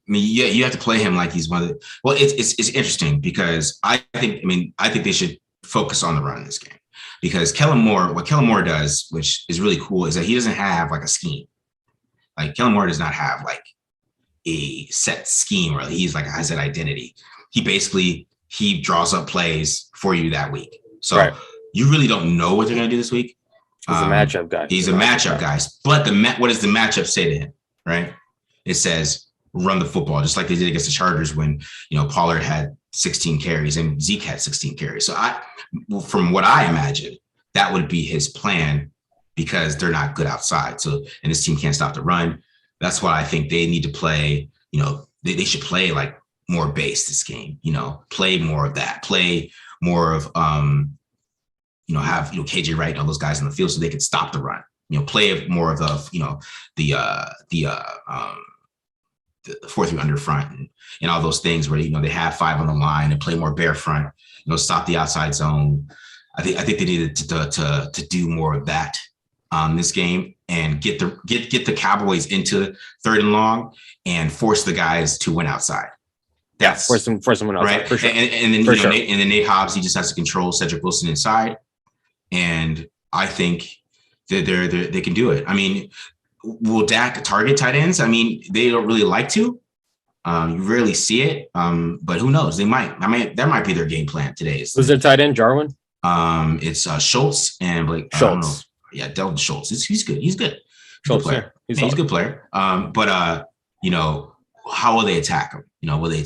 You have to play him like he's one of the. Well, it's interesting because I think they should focus on the run in this game, because what Kellen Moore does, which is really cool, is that he doesn't have a scheme. Kellen Moore does not have a set scheme, or has that identity. He draws up plays for you that week. So you really don't know what they're going to do this week. He's a matchup guy. He's a matchup guy. But what does the matchup say to him? Right? It says run the football, just like they did against the Chargers when Pollard had 16 carries and Zeke had 16 carries. So from what I imagine, that would be his plan, because they're not good outside. So, and this team can't stop the run. That's why I think they need to play, they should play more base this game, play more of that, play more of, have, KJ Wright and all those guys in the field so they can stop the run, play more of the 4-3 under front and all those things where, they have 5 on the line and play more bare front, stop the outside zone. I think they needed to do more of that this game and get the Cowboys into 3rd and long and force the guys to win outside. That's force them win outside, right. For sure. And then for sure. and then Nate Hobbs, he just has to control Cedric Wilson inside, and I think that they can do it. I mean, will Dak target tight ends? I mean, they don't really like to. You rarely see it, but who knows? They might. I mean, that might be their game plan today. Who's their tight end? Jarwin. It's Schultz and Blake. Schultz. I don't know. Yeah, Delton Schultz. He's good. He's good. Schultz, good player. He's a good player. But you know, how will they attack him? You know, will they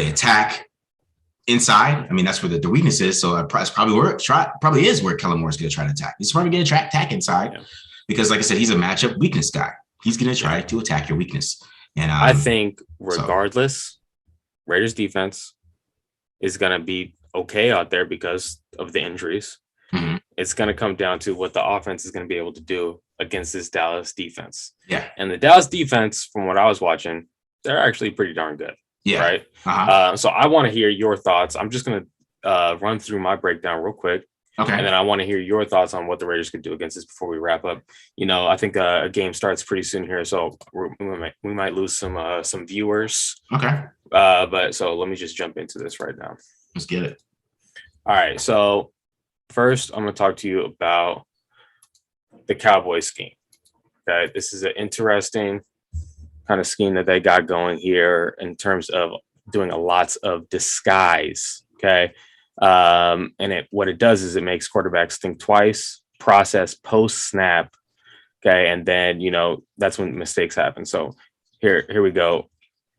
attack inside? I mean, that's where the weakness is. So that's probably where Kellen Moore's going to try to attack. He's probably going to attack inside because, like I said, he's a matchup weakness guy. He's going to try to attack your weakness. And I think regardless, Raiders defense is going to be okay out there because of the injuries. Mm-hmm. It's going to come down to what the offense is going to be able to do against this Dallas defense. Yeah. And the Dallas defense, from what I was watching, they're actually pretty darn good. Yeah. Right. Uh-huh. So I want to hear your thoughts. I'm just going to run through my breakdown real quick. Okay. And then I want to hear your thoughts on what the Raiders could do against this before we wrap up. You know, I think a game starts pretty soon here, so we might lose some viewers. Okay. But so let me just jump into this right now. Let's get it. All right. So first, I'm going to talk to you about the Cowboys scheme. Okay. This is an interesting kind of scheme that they got going here in terms of doing a lots of disguise. Okay. And what it does is it makes quarterbacks think twice, process post snap. Okay. And then, you know, that's when mistakes happen. So here we go.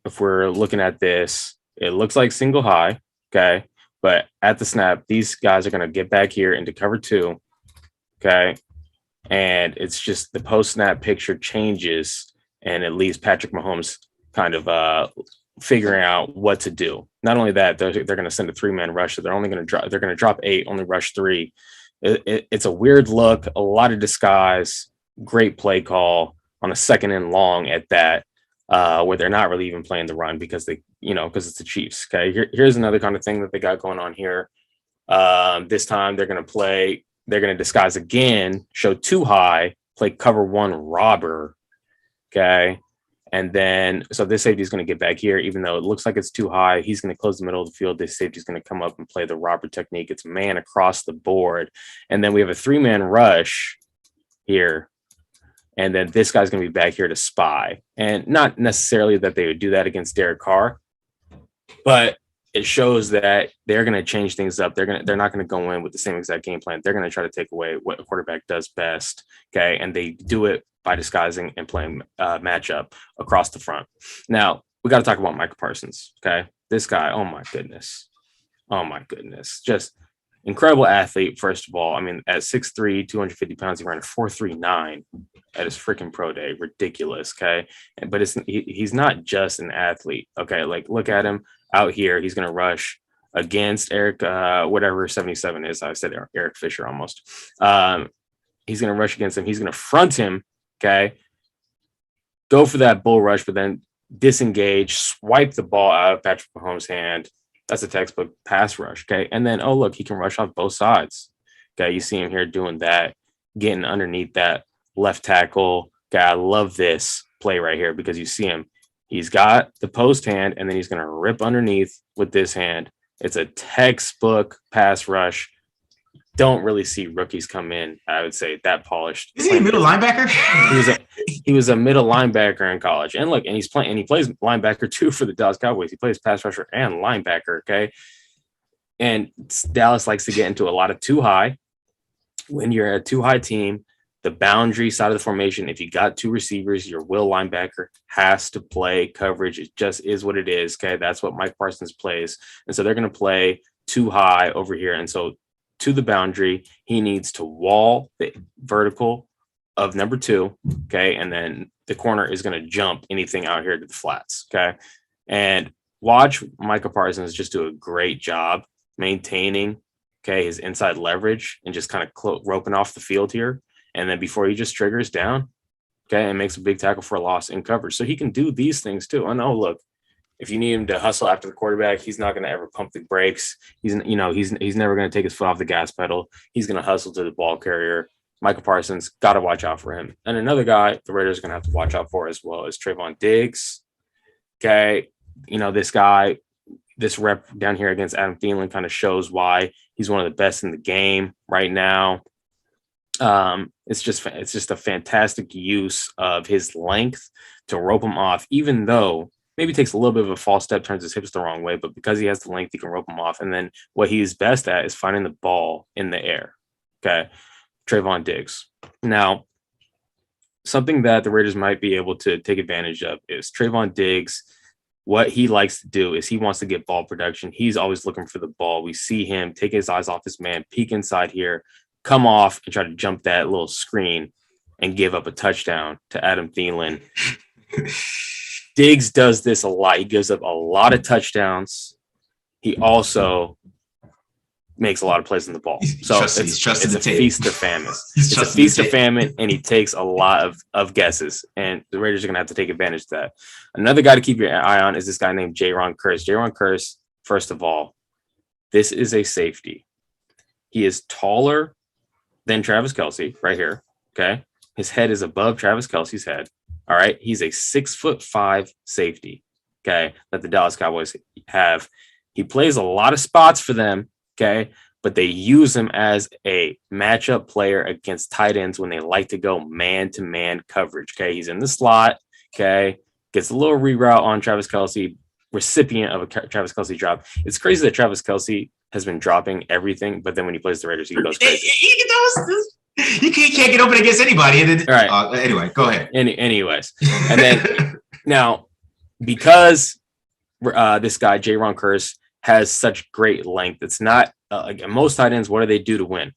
If we're looking at this, it looks like single high. Okay. But at the snap, these guys are going to get back here into cover 2. Okay. And it's just the post snap picture changes and it leaves Patrick Mahomes kind of figuring out what to do. Not only that, they're going to send a 3-man rush. So they're going to drop 8, only rush 3. It's a weird look, a lot of disguise, great play call on a 2nd and long at that, where they're not really even playing the run because because it's the Chiefs. Okay. Here's another kind of thing that they got going on here. This time they're going to disguise again, show 2 high, play cover 1 robber. Okay. And then, so this safety is going to get back here, even though it looks like it's too high. He's going to close the middle of the field. This safety is going to come up and play the robber technique. It's man across the board. And then we have a 3-man rush here. And then this guy's going to be back here to spy. And not necessarily that they would do that against Derek Carr, but it shows that they're going to change things up. They're not going to go in with the same exact game plan. They're going to try to take away what a quarterback does best. Okay. And they do it by disguising and playing matchup across the front. Now, we got to talk about Micah Parsons, okay? This guy, oh my goodness. Just incredible athlete, first of all. I mean, at 6'3", 250 pounds, he ran a 4.39 at his freaking pro day. Ridiculous, okay? But he's not just an athlete, okay? Like, look at him out here. He's going to rush against Eric, whatever 77 is. I said Eric Fisher almost. He's going to rush against him. He's going to front him. Okay. Go for that bull rush, but then disengage, swipe the ball out of Patrick Mahomes' hand. That's a textbook pass rush. Okay. And then, oh, look, he can rush off both sides. Okay. You see him here doing that, getting underneath that left tackle. Okay. I love this play right here because you see him. He's got the post hand and then he's going to rip underneath with this hand. It's a textbook pass rush. Don't really see rookies come in, I would say, that polished. Is he a middle linebacker? he was a middle linebacker in college. And look, and he plays linebacker too for the Dallas Cowboys. He plays pass rusher and linebacker, okay? And Dallas likes to get into a lot of too high. When you're a too high team, the boundary side of the formation, if you got 2 receivers, your will linebacker has to play coverage. It just is what it is, okay? That's what Mike Parsons plays. And so they're going to play too high over here. And so to the boundary, he needs to wall the vertical of number 2, okay? And then the corner is going to jump anything out here to the flats, okay? And watch Micah Parsons just do a great job maintaining, okay, his inside leverage and just kind of roping off the field here. And then before he just triggers down, okay, and makes a big tackle for a loss in coverage. So he can do these things too. And oh, look, if you need him to hustle after the quarterback, he's not going to ever pump the brakes. He's never going to take his foot off the gas pedal. He's going to hustle to the ball carrier. Michael Parsons, got to watch out for him. And another guy the Raiders are going to have to watch out for as well is Trayvon Diggs. Okay. This guy, this rep down here against Adam Thielen kind of shows why he's one of the best in the game right now. It's just a fantastic use of his length to rope him off, even though maybe takes a little bit of a false step, turns his hips the wrong way, but because he has the length, he can rope him off. And then what he is best at is finding the ball in the air. Okay. Trayvon Diggs. Now, something that the Raiders might be able to take advantage of is Trayvon Diggs. What he likes to do is he wants to get ball production. He's always looking for the ball. We see him take his eyes off his man, peek inside here, come off and try to jump that little screen and give up a touchdown to Adam Thielen. Diggs does this a lot. He gives up a lot of touchdowns. He also makes a lot of plays in the ball. So it's a feast or famine. It's a feast or famine, and he takes a lot of guesses. And the Raiders are going to have to take advantage of that. Another guy to keep your eye on is this guy named Jaron Kearse. Jaron Kearse, first of all, this is a safety. He is taller than Travis Kelce right here. Okay. His head is above Travis Kelce's head. All right. He's a 6'5" safety. Okay. That the Dallas Cowboys have. He plays a lot of spots for them. Okay. But they use him as a matchup player against tight ends when they like to go man-to-man coverage. Okay. He's in the slot. Okay. Gets a little reroute on Travis Kelce, recipient of a Travis Kelce drop. It's crazy that Travis Kelce has been dropping everything, but then when he plays the Raiders, he goes crazy. You can't get open against anybody. And then, all right. Anyway, go ahead. Anyways. And then now, because this guy, Jaron Kearse, has such great length, it's not like most tight ends, what do they do to win?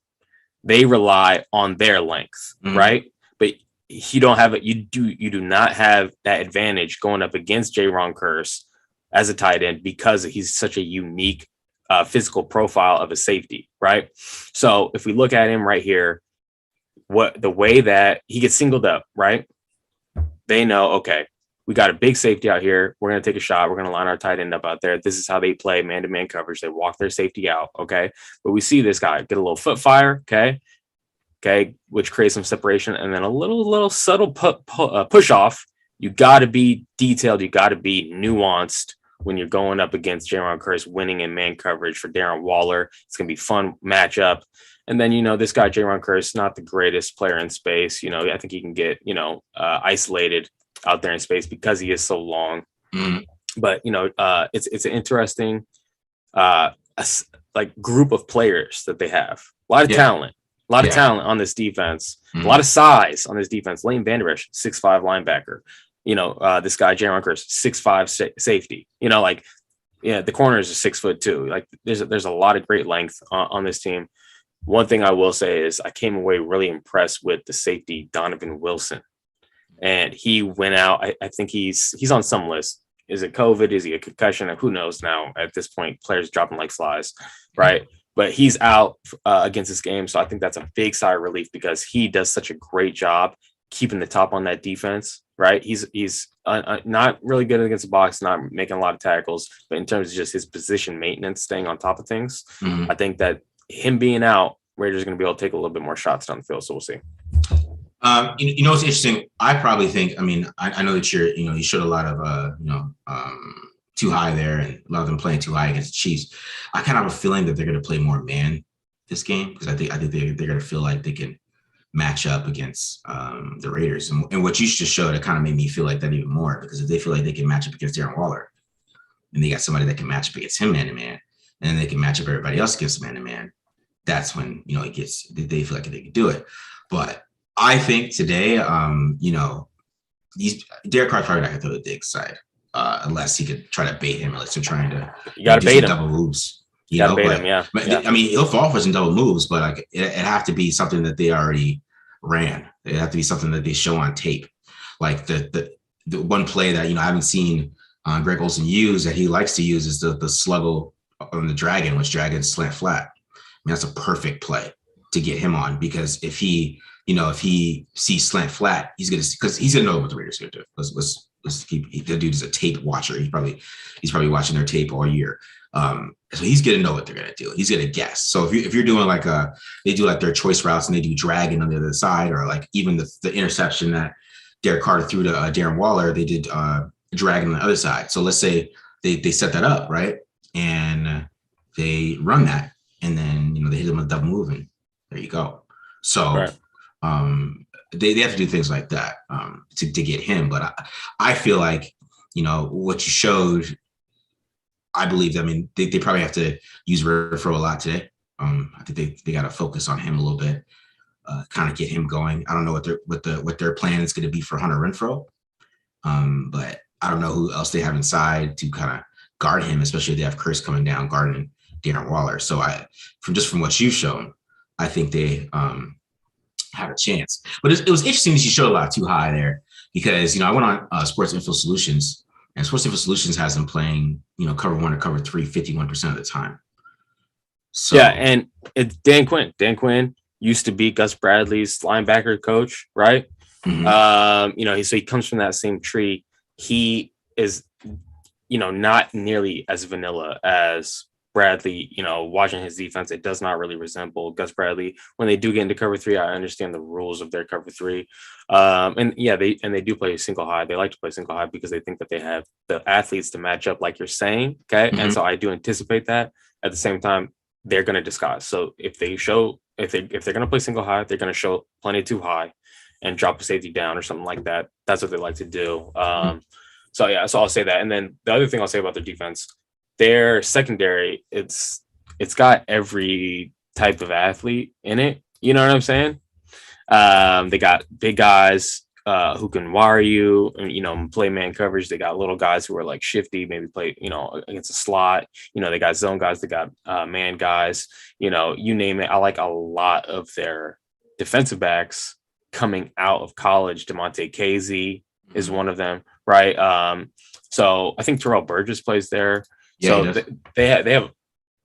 They rely on their length, right? But you don't have it. You do not have that advantage going up against Jaron Kearse as a tight end because he's such a unique physical profile of a safety, right? So if we look at him right here, the way that he gets singled up, right? They know, okay, we got a big safety out here. We're going to take a shot. We're going to line our tight end up out there. This is how they play man-to-man coverage. They walk their safety out, okay? But we see this guy get a little foot fire, okay, which creates some separation, and then a little subtle push off. You got to be detailed. You got to be nuanced when you're going up against Jaron Kearse winning in man coverage for Darren Waller. It's going to be fun matchup. And then, this guy, Jaron Kearse, not the greatest player in space. I think he can get, isolated out there in space because he is so long. But, it's an interesting group of players that they have. A lot of talent. A lot of talent on this defense. A lot of size on this defense. Leighton Vander Esch, 6'5" linebacker. This guy, Jaron Kearse, 6'5" safety. The corners are 6'2". Like there's a lot of great length on this team. One thing I will say is I came away really impressed with the safety, Donovan Wilson. And he went out. I think he's on some list. Is it COVID? Is he a concussion? Who knows now at this point, players dropping like flies, right? But he's out against this game. So I think that's a big sigh of relief because he does such a great job keeping the top on that defense, right? He's not really good against the box, not making a lot of tackles, but in terms of just his position maintenance, staying on top of things, I think that him being out, Raiders are going to be able to take a little bit more shots down the field. So we'll see. What's interesting? I probably think, I know that you showed a lot of, too high there and a lot of them playing too high against the Chiefs. I kind of have a feeling that they're going to play more man this game because I think they're going to feel like they can match up against the Raiders. And what you just showed, it kind of made me feel like that even more because if they feel like they can match up against Darren Waller and they got somebody that can match up against him man-to-man and then they can match up everybody else against man-to-man, that's when, they feel like they can do it. But I think today, Derek Carr's probably not going to throw the Diggs side unless he could try to bait him. Unless they're trying to do some double moves. You got to bait him, yeah. He'll fall for some double moves, but it have to be something that they already ran. It have to be something that they show on tape. Like the one play that I haven't seen Greg Olsen use that he likes to use is the sluggle on the dragon, which dragons slant flat. That's a perfect play to get him on because if he sees slant flat, he's gonna know what the Raiders are gonna do. Let's The dude is a tape watcher. He's probably watching their tape all year. So he's gonna know what they're gonna do. He's gonna guess. So if you're doing like they do like their choice routes and they do dragging on the other side, or like even the interception that Derek Carter threw to Darren Waller, they did dragging on the other side. So let's say they set that up, right, and they run that, and then they hit them with a double move, and there you go. So they have to do things like that to get him. But I feel like what you showed. I believe. I mean, they probably have to use Renfrow a lot today. I think they got to focus on him a little bit, kind of get him going. I don't know what their plan is going to be for Hunter Renfrow, but I don't know who else they have inside to kind of guard him, especially if they have Chris coming down guarding Darren Waller. So from what you've shown, I think they have a chance. But it was interesting that you showed a lot too high there because I went on Sports Info Solutions. And Sports Info Solutions has them playing, cover 1 or cover 3 51% of the time. So, yeah, and it's Dan Quinn. Dan Quinn used to be Gus Bradley's linebacker coach, right? Mm-hmm. So he comes from that same tree. He is, not nearly as vanilla as Bradley. Watching his defense, it does not really resemble Gus Bradley. When they do get into cover 3, I understand the rules of their cover 3. They do play single high. They like to play single high because they think that they have the athletes to match up, like you're saying. Okay. Mm-hmm. And so I do anticipate that. At the same time, they're going to disguise. So if they're going to play single high, they're going to show plenty too high and drop a safety down or something like that. That's what they like to do. So I'll say that. And then the other thing I'll say about their defense, their secondary, it's got every type of athlete in it. You know what I'm saying? They got big guys who can wire you and, play man coverage. They got little guys who are like shifty, maybe play, against a slot. They got zone guys, they got man guys, you name it. I like a lot of their defensive backs coming out of college. DeMonte Casey is one of them, right? So I think Terrell Burgess plays there. Yeah, so they have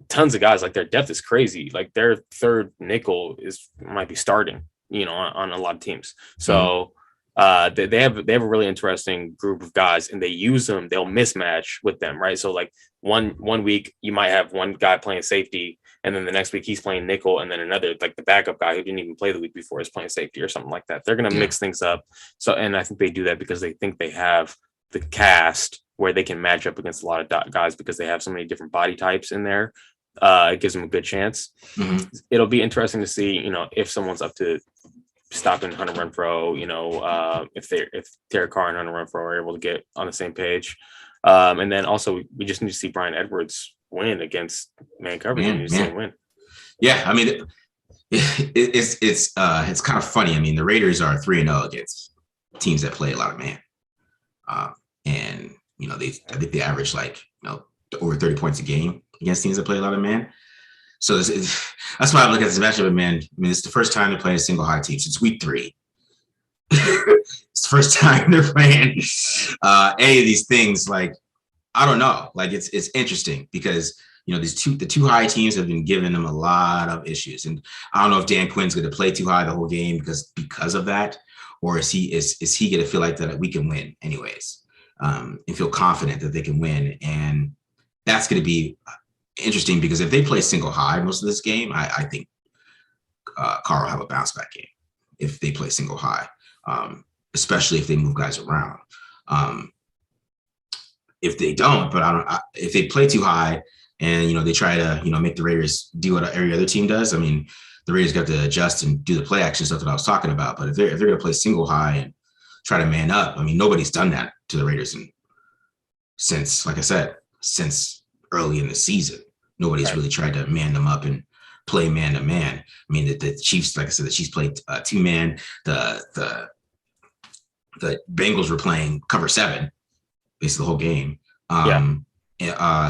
tons of guys. Like their depth is crazy. Like their third nickel might be starting, on a lot of teams. So they have a really interesting group of guys, and they use them. They'll mismatch with them, right? So like one week you might have one guy playing safety, and then the next week he's playing nickel, and then another, like the backup guy who didn't even play the week before, is playing safety or something like that. They're gonna mix things up. So, and I think they do that because they think they have the cast where they can match up against a lot of guys because they have so many different body types in there. It gives them a good chance. Mm-hmm. It'll be interesting to see, if someone's up to stopping Hunter Renfrow, if Derek Carr and Hunter Renfrow are able to get on the same page. And then also we just need to see Brian Edwards win against man coverage. We need to see him win. Yeah, I mean, it's kind of funny. I mean, the Raiders are 3-0 against teams that play a lot of man. And I think they average over 30 points a game against teams that play a lot of man. So that's why I look at this matchup of man. I mean, it's the first time they're playing a single high team since week 3. It's the first time they're playing any of these things. Like, I don't know. Like, it's interesting because the two high teams have been giving them a lot of issues, and I don't know if Dan Quinn's going to play too high the whole game because of that, or is he going to feel like that we can win anyways, and feel confident that they can win, and that's going to be interesting because if they play single high most of this game, I think Carr will have a bounce back game if they play single high, especially if they move guys around. If they don't, if they play too high and they try to make the Raiders do what every other team does, I mean, the Raiders got to adjust and do the play action stuff that I was talking about. But if they're going to play single high and try to man up, I mean, nobody's done that to the Raiders since, like I said, since early in the season. Nobody's really tried to man them up and play man to man. I mean, the Chiefs, like I said, the Chiefs played 2-man. The Bengals were playing cover 7 basically the whole game.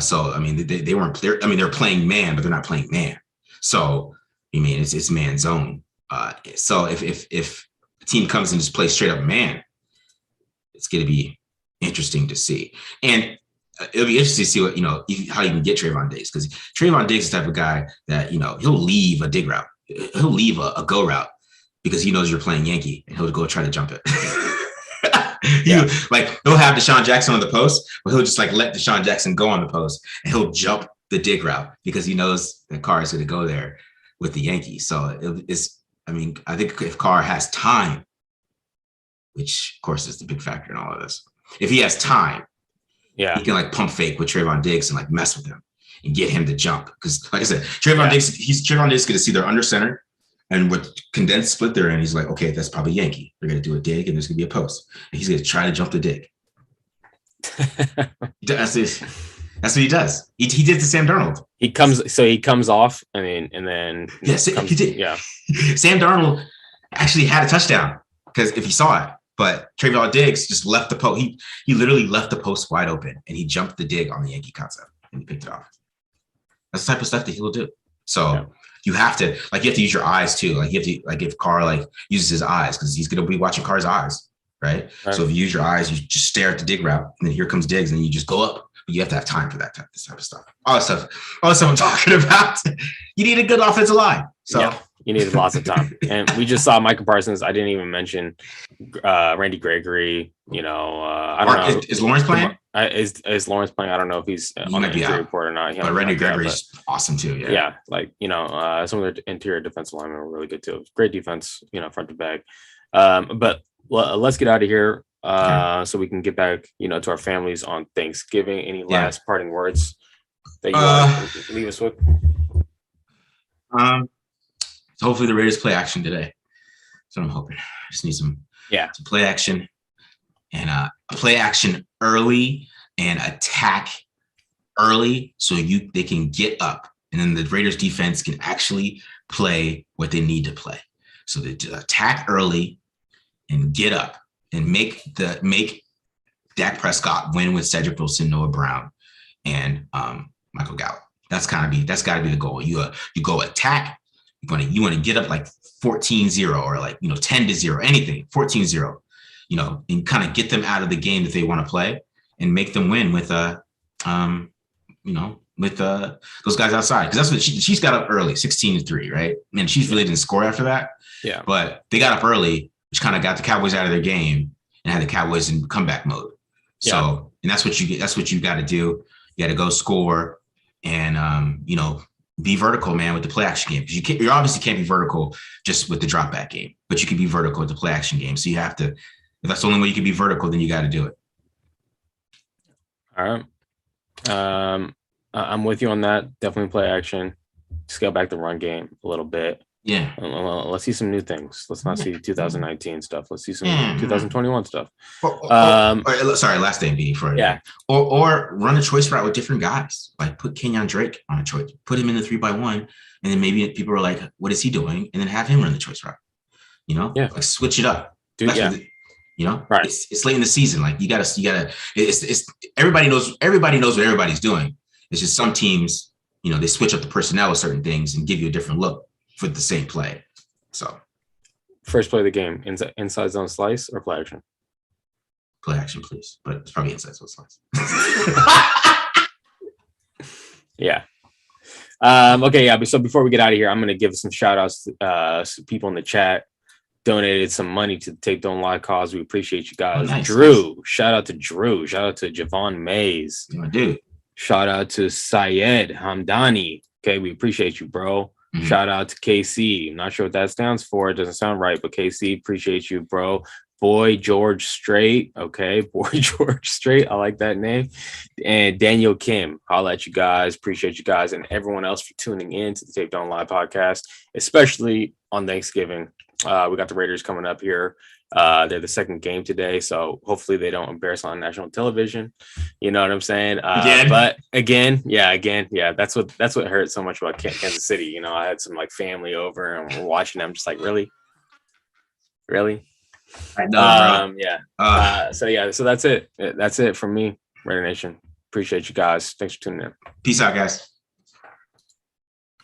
So I mean, they weren't there. I mean, they're playing man, but they're not playing man. So I mean, it's man zone. So if a team comes and just plays straight up man, it's going to be interesting to see. And it'll be interesting to see what, how you can get Trayvon Diggs, because Trayvon Diggs is the type of guy that, he'll leave a dig route. He'll leave a go route because he knows you're playing Yankee, and he'll go try to jump it. He'll have Deshaun Jackson on the post, but he'll just like let Deshaun Jackson go on the post, and he'll jump the dig route because he knows that Carr is going to go there with the Yankees. So I think if Carr has time, which of course is the big factor in all of this, if he has time, he can like pump fake with Trayvon Diggs and like mess with him and get him to jump. Because like I said, Trayvon Diggs going to see they're under center. And with condensed split they're in, he's like, okay, that's probably Yankee. They're going to do a dig, and there's going to be a post. And he's going to try to jump the dig. That's what he does. He did to Sam Darnold. He comes off, and then yes, he did. Yeah, Sam Darnold actually had a touchdown because if he saw it, but Trayvon Diggs just left the post. He literally left the post wide open, and he jumped the dig on the Yankee concept, and he picked it off. That's the type of stuff that he will do. So. You have to use your eyes too. Like you have to, like if Carr like uses his eyes, because he's going to be watching Carr's eyes, right? So if you use your eyes, you just stare at the dig route, and then here comes Diggs, and then you just go up. But you have to have time for this type of stuff. All the stuff I'm talking about. You need a good offensive line. So you need lots of time. And we just saw Micah Parsons. I didn't even mention Randy Gregory. I don't know. Is Lawrence playing? Is Lawrence playing? I don't know if he's on the injury report or not. But Randy Gregory's awesome too. Yeah. Some of their interior defensive linemen were really good too. Great defense, front to back. But let's get out of here so we can get back, to our families on Thanksgiving. Any last parting words that you want to leave us with? So hopefully the Raiders play action today. That's what I'm hoping. I just need some play action and play action early and attack early so they can get up, and then the Raiders defense can actually play what they need to play. So they attack early and get up and make Dak Prescott win with Cedric Wilson, Noah Brown, and Michael Gallup. That's got to be the goal. You go attack. You want to get up like 14-0 or like 10-0, anything 14-0, and kind of get them out of the game that they want to play and make them win with those guys outside, because that's what she's got up early, 16-3, right? And she's really didn't score after that. Yeah, but they got up early, which kind of got the Cowboys out of their game and had the Cowboys in comeback mode. So, and that's what you get. That's what you got to do. You got to go score and be vertical, man, with the play action game. Because you obviously can't be vertical just with the drop back game, but you can be vertical with the play action game. So you have to. If that's the only way you can be vertical, then you got to do it. All right. I'm with you on that. Definitely play action. Scale back the run game a little bit. Yeah. Let's see some new things. Let's not see 2019 stuff. Let's see some 2021 stuff. Sorry, last thing before. Yeah. Or run a choice route with different guys. Like put Kenyon Drake on a choice. Put him in the 3x1, and then maybe people are like, "What is he doing?" And then have him run the choice route. Like switch it up. Dude, right. It's late in the season. Like you gotta. It's everybody knows what everybody's doing. It's just some teams, they switch up the personnel with certain things and give you a different look for the same play. So first play of the game, inside zone slice or play action? Play action, please. But it's probably inside zone slice. Yeah. Okay, yeah. So before we get out of here, I'm gonna give some shout outs to people in the chat. Donated some money to the Tape Don't Lie cause. We appreciate you guys. Nice. Drew, shout out to Drew. Shout out to Javon Mays. Dude. Shout out to Syed Hamdani. Okay, we appreciate you, bro. Mm-hmm. Shout out to KC. I'm not sure what that stands for. It doesn't sound right, but KC, appreciate you, bro. Boy George Strait. Okay, Boy George Strait. I like that name. And Daniel Kim. Holla at you guys. Appreciate you guys and everyone else for tuning in to the Tape Don't Lie podcast, especially on Thanksgiving. We got the Raiders coming up here. They're the second game today, so hopefully they don't embarrass on national television. You know what I'm saying? But again, that's what hurt so much about Kansas City. I had some like family over and we're watching them, just like really. I know, bro. So that's it. That's it from me, Raider Nation. Appreciate you guys. Thanks for tuning in. Peace out, guys.